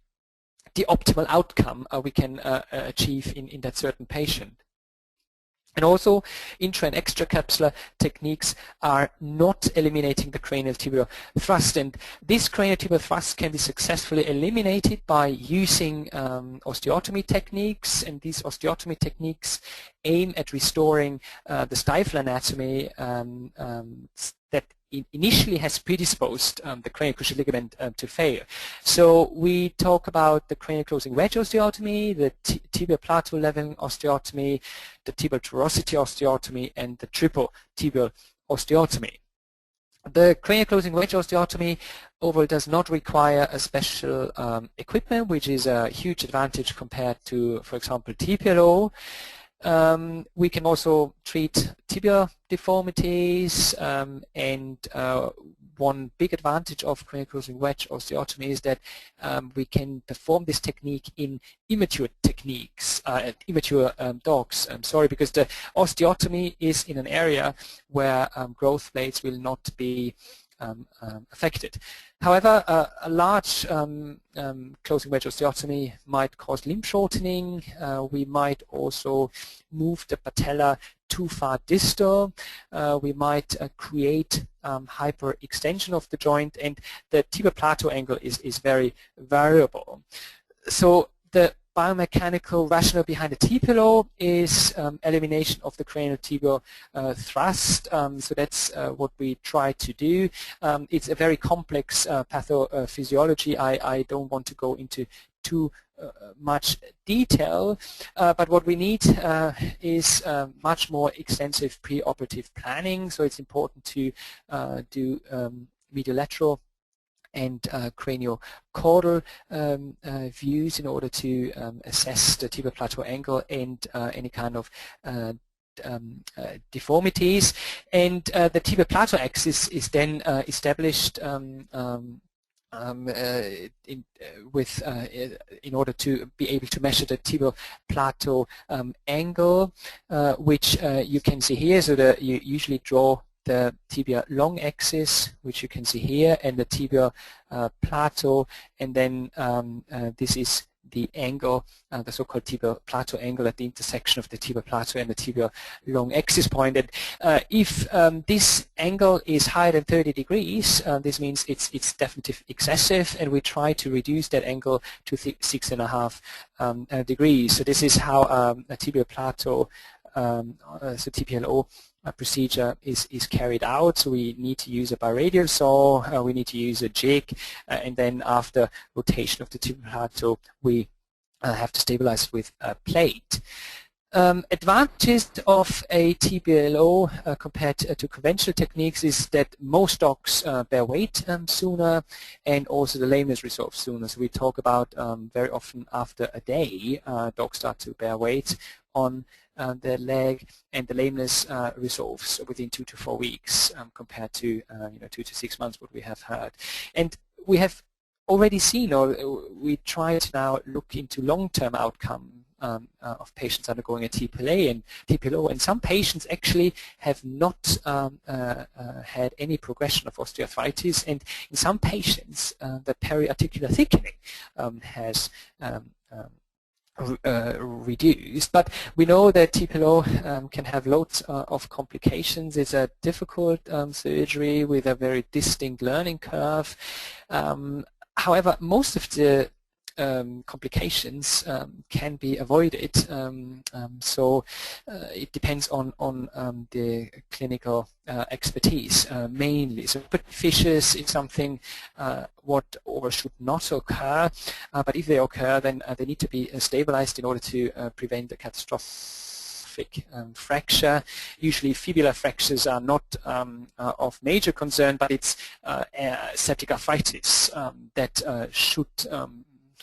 the optimal outcome we can achieve in that certain patient. And also, intra and extracapsular techniques are not eliminating the cranial tibial thrust, and this cranial tibial thrust can be successfully eliminated by using osteotomy techniques, and these osteotomy techniques aim at restoring the stifle anatomy that initially has predisposed the cranial cruciate ligament to fail. So we talk about the cranial closing wedge osteotomy, the tibial plateau leveling osteotomy, the tibial torosity osteotomy, and the triple tibial osteotomy. The cranial closing wedge osteotomy overall does not require a special equipment, which is a huge advantage compared to, for example, TPLO. We can also treat tibial deformities, and one big advantage of cranial closing wedge osteotomy is that we can perform this technique in immature techniques, immature dogs. Because the osteotomy is in an area where growth plates will not be affected. However, a large closing wedge osteotomy might cause limb shortening. We might also move the patella too far distal. We might create hyperextension of the joint, and the tibial plateau angle is very variable. So the biomechanical rationale behind the TPLO is elimination of the cranial tibial thrust. So that's what we try to do. It's a very complex pathophysiology. I don't want to go into too much detail, but what we need is much more extensive preoperative planning. So it's important to do mediolateral and cranial caudal views in order to assess the tibial plateau angle and any kind of deformities. And the tibial plateau axis is then established in order to be able to measure the tibial plateau angle, which you can see here. So you usually draw the tibia long axis, which you can see here, and the tibial plateau, and then this is the angle, the so-called tibial plateau angle at the intersection of the tibial plateau and the tibial long axis point. And if this angle is higher than 30 degrees, this means it's definitely excessive, and we try to reduce that angle to 6.5 degrees. So this is how a tibial plateau, so TPLO procedure is carried out. So we need to use a biradial saw, we need to use a jig, and then after rotation of the tibial plateau, we have to stabilize it with a plate. Advantages of a TPLO compared to conventional techniques is that most dogs bear weight sooner, and also the lameness resolves sooner. So we talk about very often after a day, dogs start to bear weight on the leg, and the lameness resolves within 2 to 4 weeks compared to 2 to 6 months, what we have heard. And we have already seen, or we try to now look into long-term outcome of patients undergoing a TPLO, and some patients actually have not had any progression of osteoarthritis, and in some patients the periarticular thickening has reduced. But we know that TPLO can have loads of complications. It's a difficult surgery with a very distinct learning curve. However, most of the complications can be avoided, so it depends on the clinical expertise mainly. So fissures is something what or should not occur, but if they occur, then they need to be stabilized in order to prevent the catastrophic fracture. Usually fibular fractures are not of major concern, but it's septic arthritis that should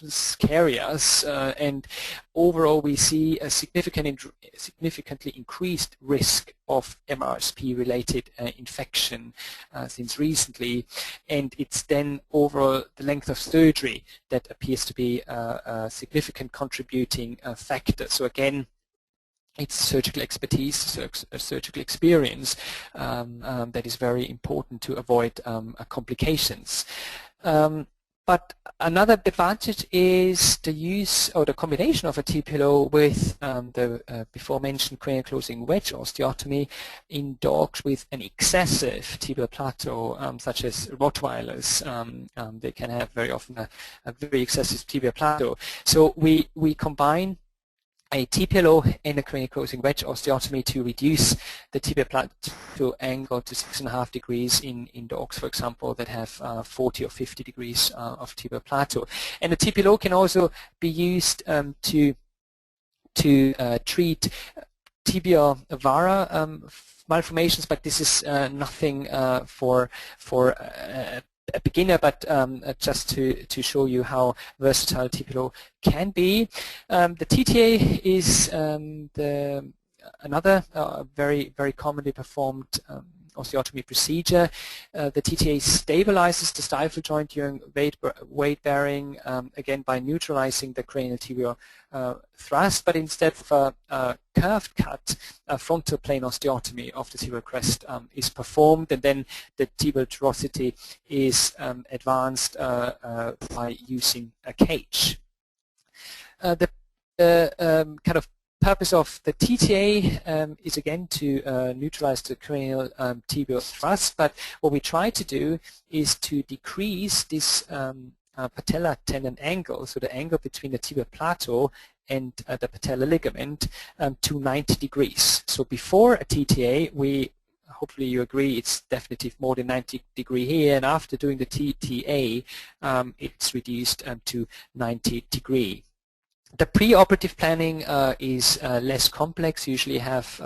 scary us, and overall we see a significantly increased risk of MRSP-related infection since recently, and it's then overall the length of surgery that appears to be a significant contributing factor. So again, it's surgical expertise, surgical experience that is very important to avoid complications. But another advantage is the use or the combination of a TPLO with the before mentioned cranial closing wedge osteotomy in dogs with an excessive tibial plateau, such as Rottweilers. They can have very often a very excessive tibial plateau. So we combine a TPLO and a cranial closing wedge osteotomy to reduce the tibial plateau angle to 6.5 degrees in dogs, for example, that have 40 or 50 degrees of tibial plateau. And the TPLO can also be used to treat tibial vara malformations, but this is nothing for a beginner, but just to show you how versatile TPLO can be. The TTA is another very commonly performed osteotomy procedure. The TTA stabilizes the stifle joint during weight bearing, again by neutralizing the cranial tibial thrust, but instead of a curved cut, a frontal plane osteotomy of the tibial crest is performed, and then the tibial torosity is advanced by using a cage. The kind of purpose of the TTA is again to neutralize the cranial tibial thrust, but what we try to do is to decrease this patella tendon angle, so the angle between the tibial plateau and the patellar ligament, to 90 degrees. So before a TTA, hopefully you agree, it's definitely more than 90 degree here, and after doing the TTA, it's reduced to 90 degree. The preoperative planning is less complex. Usually have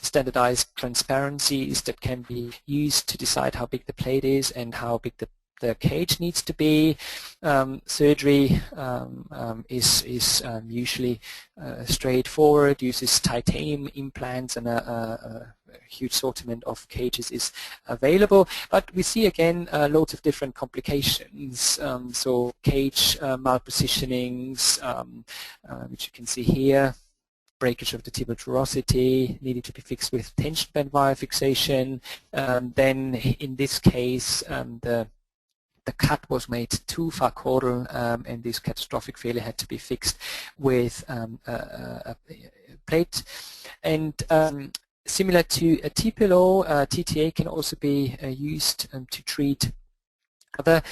standardized transparencies that can be used to decide how big the plate is and how big the cage needs to be. Surgery is usually straightforward, uses titanium implants, and a huge assortment of cages is available. But we see again loads of different complications. So cage malpositionings, which you can see here. Breakage of the tibial torosity needed to be fixed with tension band wire fixation. Then in this case, the cut was made too far caudal, and this catastrophic failure had to be fixed with a plate. And similar to a TPLO, TTA can also be used to treat other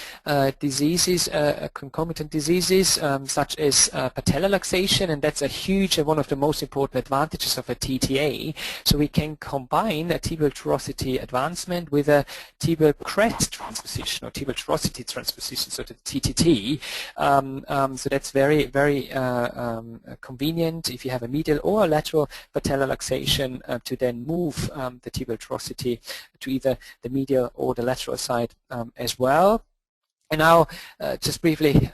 diseases, concomitant diseases, such as patellar luxation, and that's a huge and one of the most important advantages of a TTA. So we can combine a tibial torosity advancement with a tibial crest transposition or tibial torosity transposition, so the TTT. So that's very convenient if you have a medial or a lateral patellar luxation to then move the tibial torosity to either the medial or the lateral side as well. And now, just briefly,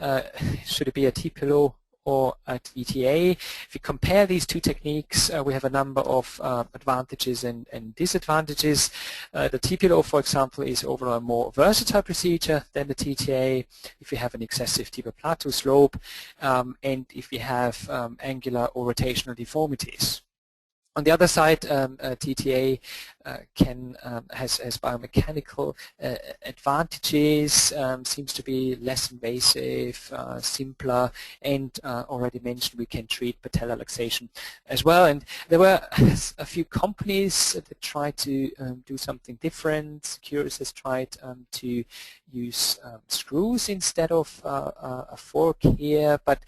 should it be a TPLO or a TTA? If you compare these two techniques, we have a number of advantages and disadvantages. The TPLO, for example, is overall a more versatile procedure than the TTA if you have an excessive tibial plateau slope and if you have angular or rotational deformities. On the other side, TTA has biomechanical advantages, seems to be less invasive, simpler, and already mentioned we can treat patellar luxation as well. And there were a few companies that tried to do something different. Securus has tried to use screws instead of a fork here, but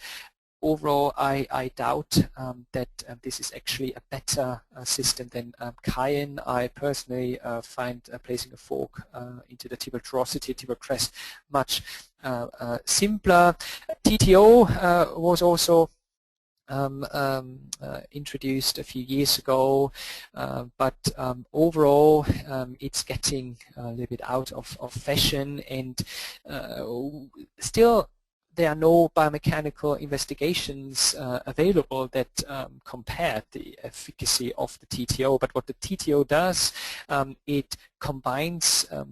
overall, I doubt that this is actually a better system than Cayenne. I personally find placing a fork into the tibial torosity, tibial crest much simpler. TTO was also introduced a few years ago, but overall it's getting a little bit out of fashion, and still there are no biomechanical investigations available that compare the efficacy of the TTO. But what the TTO does, it combines a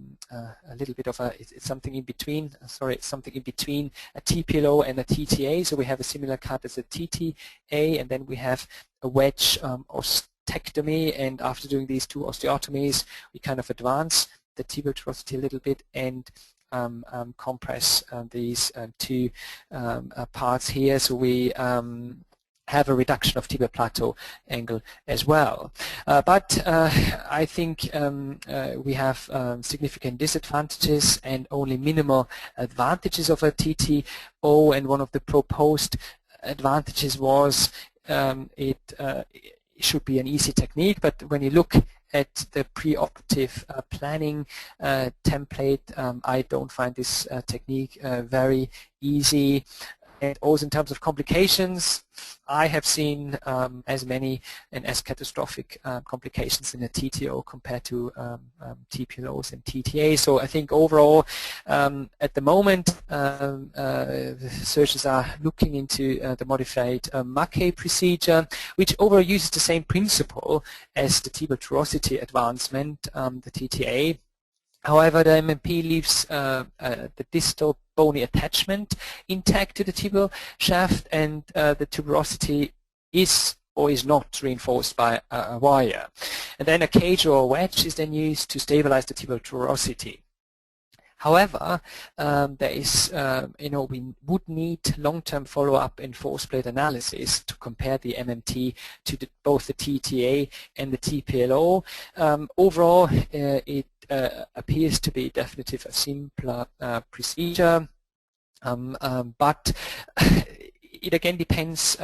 little bit of it's something in between. Something in between a TPLO and a TTA. So we have a similar cut as a TTA, and then we have a wedge osteotomy. And after doing these two osteotomies, we kind of advance the tibial torosity a little bit and compress these two parts here, so we have a reduction of tibial plateau angle as well. But I think we have significant disadvantages and only minimal advantages of a TTO, and one of the proposed advantages was it should be an easy technique, but when you look at the preoperative planning template, I don't find this technique very easy. And also in terms of complications, I have seen as many and as catastrophic complications in a TTO compared to TPLOs and TTA. So I think overall, at the moment, surgeons are looking into the modified Maquet procedure, which overall uses the same principle as the tibial torosity advancement, the TTA. However, the MMP leaves the distal bony attachment intact to the tibial shaft, and the tuberosity is or is not reinforced by a wire. And then a cage or a wedge is then used to stabilize the tibial torosity. However, there is, we would need long-term follow-up and force plate analysis to compare the MMT to both the TTA and the TPLO. Overall, it appears to be definitely a simpler procedure, but it again depends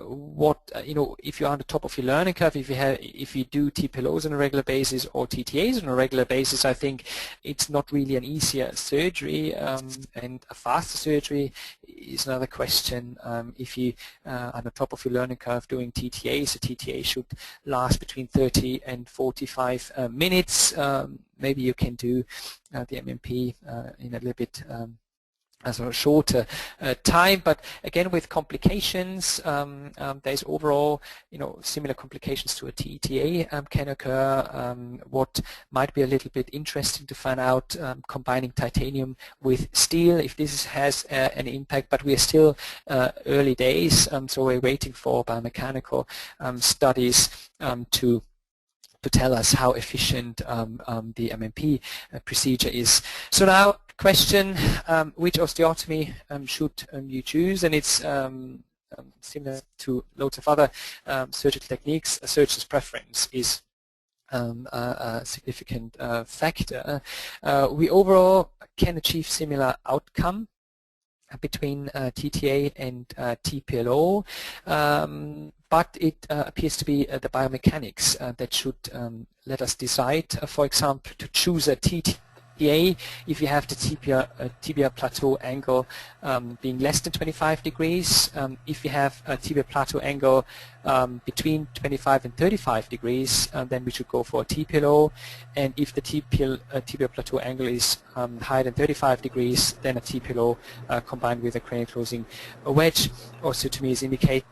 what if you're on the top of your learning curve. If you do TPLOs on a regular basis or TTAs on a regular basis, I think it's not really an easier surgery, and a faster surgery is another question. If you on the top of your learning curve doing TTAs, a TTA should last between 30 and 45 minutes. Maybe you can do the MMP in a little bit as a shorter time, but again with complications, there's overall similar complications to a TTA can occur. What might be a little bit interesting to find out, combining titanium with steel, if this has an impact, but we are still early days, so we're waiting for biomechanical studies to tell us how efficient the MMP procedure is. So now, question, which osteotomy should you choose? And it's similar to loads of other surgical techniques. A surgeon's preference is a significant factor. We overall can achieve similar outcome between TTA and TPLO, but it appears to be the biomechanics that should let us decide, for example, to choose a TTA if you have the tibia plateau angle being less than 25 degrees. If you have a tibia plateau angle between 25 and 35 degrees, then we should go for a TPLO. And if the tibia plateau angle is higher than 35 degrees, then a TPLO combined with a cranial closing wedge osteotomy is indicated.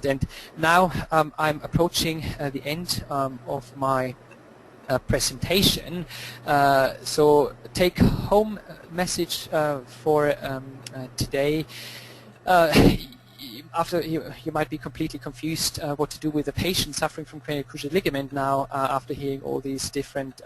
And now I'm approaching the end of my presentation. So take home message for today. After you might be completely confused what to do with a patient suffering from cranial cruciate ligament now after hearing all these different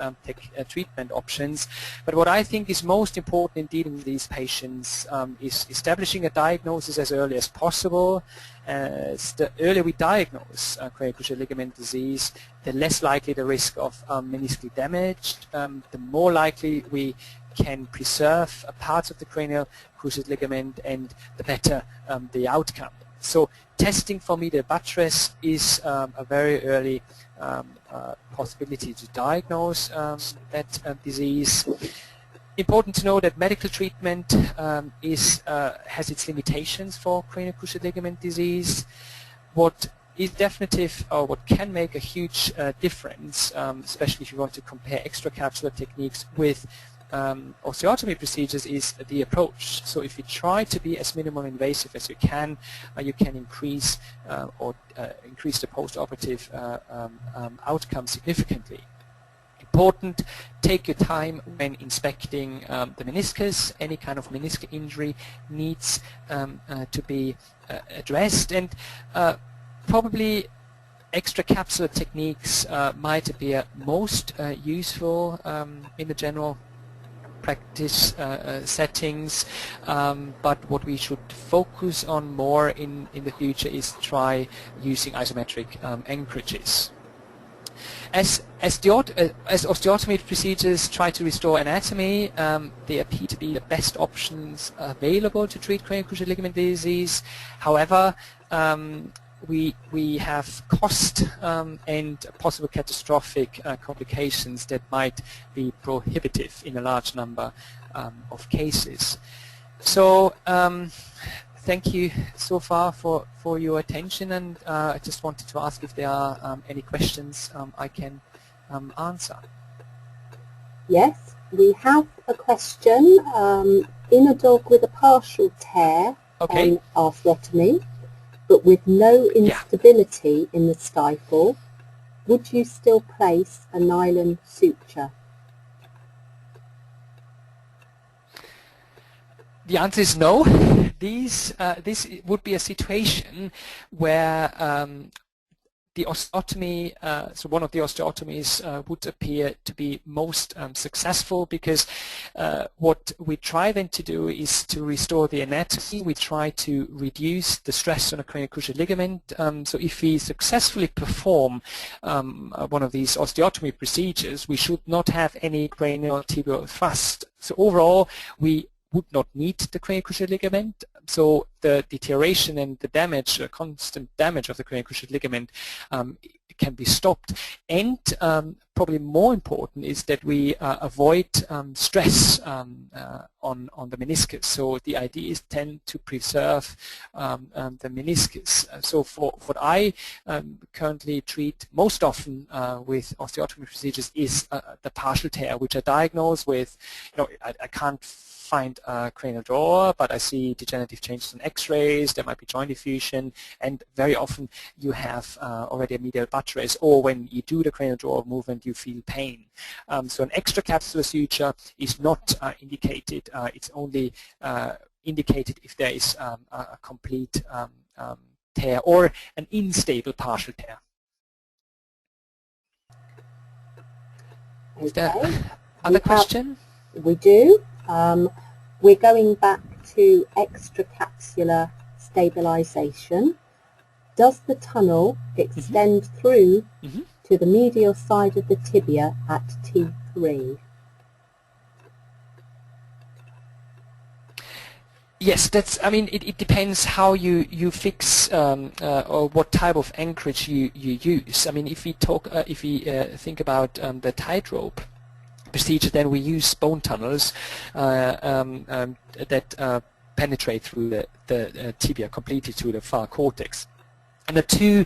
treatment options. But what I think is most important in dealing with these patients is establishing a diagnosis as early as possible. The earlier we diagnose cranial cruciate ligament disease, the less likely the risk of meniscally damage, the more likely we can preserve parts of the cranial cruciate ligament, and the better the outcome. So testing for medial buttress is a very early possibility to diagnose that disease. Important to know that medical treatment has its limitations for cranial cruciate ligament disease. What is definitive, or what can make a huge difference, especially if you want to compare extracapsular techniques with osteotomy procedures, is the approach. So if you try to be as minimally invasive as you can increase increase the post-operative outcome significantly. Important, take your time when inspecting the meniscus. Any kind of meniscal injury needs to be addressed, and probably extracapsular techniques might be most useful in the general practice settings, but what we should focus on more in the future is try using isometric anchorages. As osteotomy procedures try to restore anatomy, they appear to be the best options available to treat cranial cruciate ligament disease. However, we have cost and possible catastrophic complications that might be prohibitive in a large number of cases. So thank you so far for your attention, and I just wanted to ask if there are any questions I can answer. Yes, we have a question. In a dog with a partial tear on arthrotomy, but with no instability in the stifle, would you still place a nylon suture? The answer is no. This would be a situation where the osteotomy, so one of the osteotomies would appear to be most successful, because what we try then to do is to restore the anatomy. We try to reduce the stress on a cranial cruciate ligament. So if we successfully perform one of these osteotomy procedures, we should not have any cranial tibial thrust. So overall, we would not need the cranial cruciate ligament, so the deterioration and the damage, constant damage of the cranial cruciate ligament can be stopped. And probably more important is that we avoid stress on the meniscus. So the idea is tend to preserve the meniscus. So for what I currently treat most often with osteotomy procedures is the partial tear, which I diagnose with, I can't find a cranial drawer, but I see degenerative changes on x-rays, there might be joint effusion, and very often you have already a medial buttress, or when you do the cranial drawer movement you feel pain. So an extracapsular suture is not indicated, it's only indicated if there is a complete tear or an unstable partial tear. Okay. Is there other question? We do. We're going back to extracapsular stabilisation. Does the tunnel extend through to the medial side of the tibia at T3? Yes, that's. I mean, it depends how you fix or what type of anchorage you use. I mean, if we talk, if we think about the tightrope procedure, then we use bone tunnels that penetrate through the tibia completely to the far cortex. And the two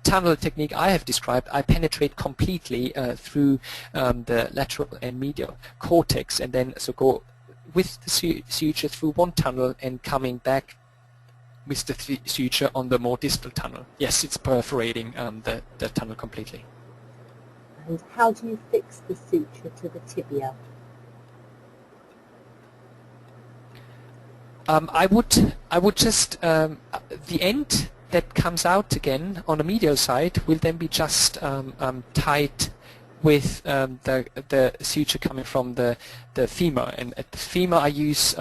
tunnel technique I have described, I penetrate completely through the lateral and medial cortex, and then so go with the suture through one tunnel and coming back with the suture on the more distal tunnel. Yes, it's perforating the tunnel completely. And how do you fix the suture to the tibia? I would just the end that comes out again on the medial side will then be just tied with the suture coming from the femur, and at the femur I use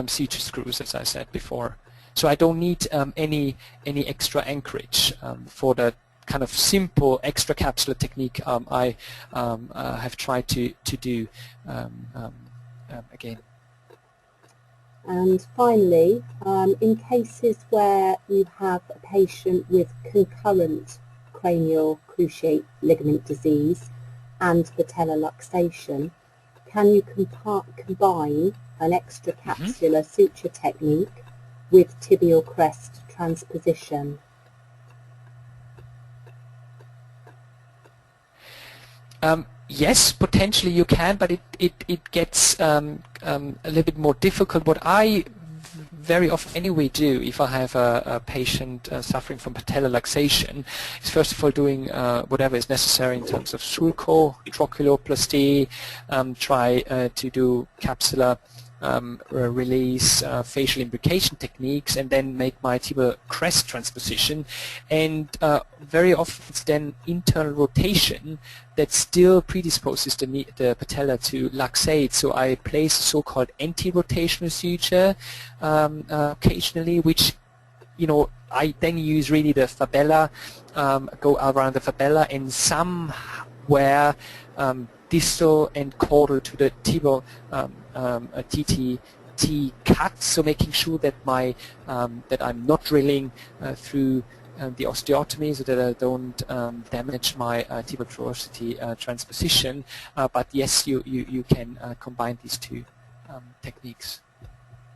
suture screws, as I said before. So I don't need any extra anchorage for the kind of simple extracapsular technique I have tried to do again. And finally, in cases where you have a patient with concurrent cranial cruciate ligament disease and patellar luxation, can you combine an extracapsular suture technique with tibial crest transposition? Yes, potentially you can, but it gets a little bit more difficult. What I very often anyway do if I have a patient suffering from patellar luxation is first of all doing whatever is necessary in terms of sulco, trochleoplasty, try to do capsular release, facial imbrication techniques, and then make my tibial crest transposition. And very often it's then internal rotation that still predisposes the patella to luxate. So I place a so-called anti-rotational suture occasionally, which I then use really the fibula, go around the fibula and somewhere distal and caudal to the tibial TT cut, so making sure that that I'm not drilling through the osteotomy, so that I don't damage my tibial porosity transposition. But yes, you can combine these two techniques.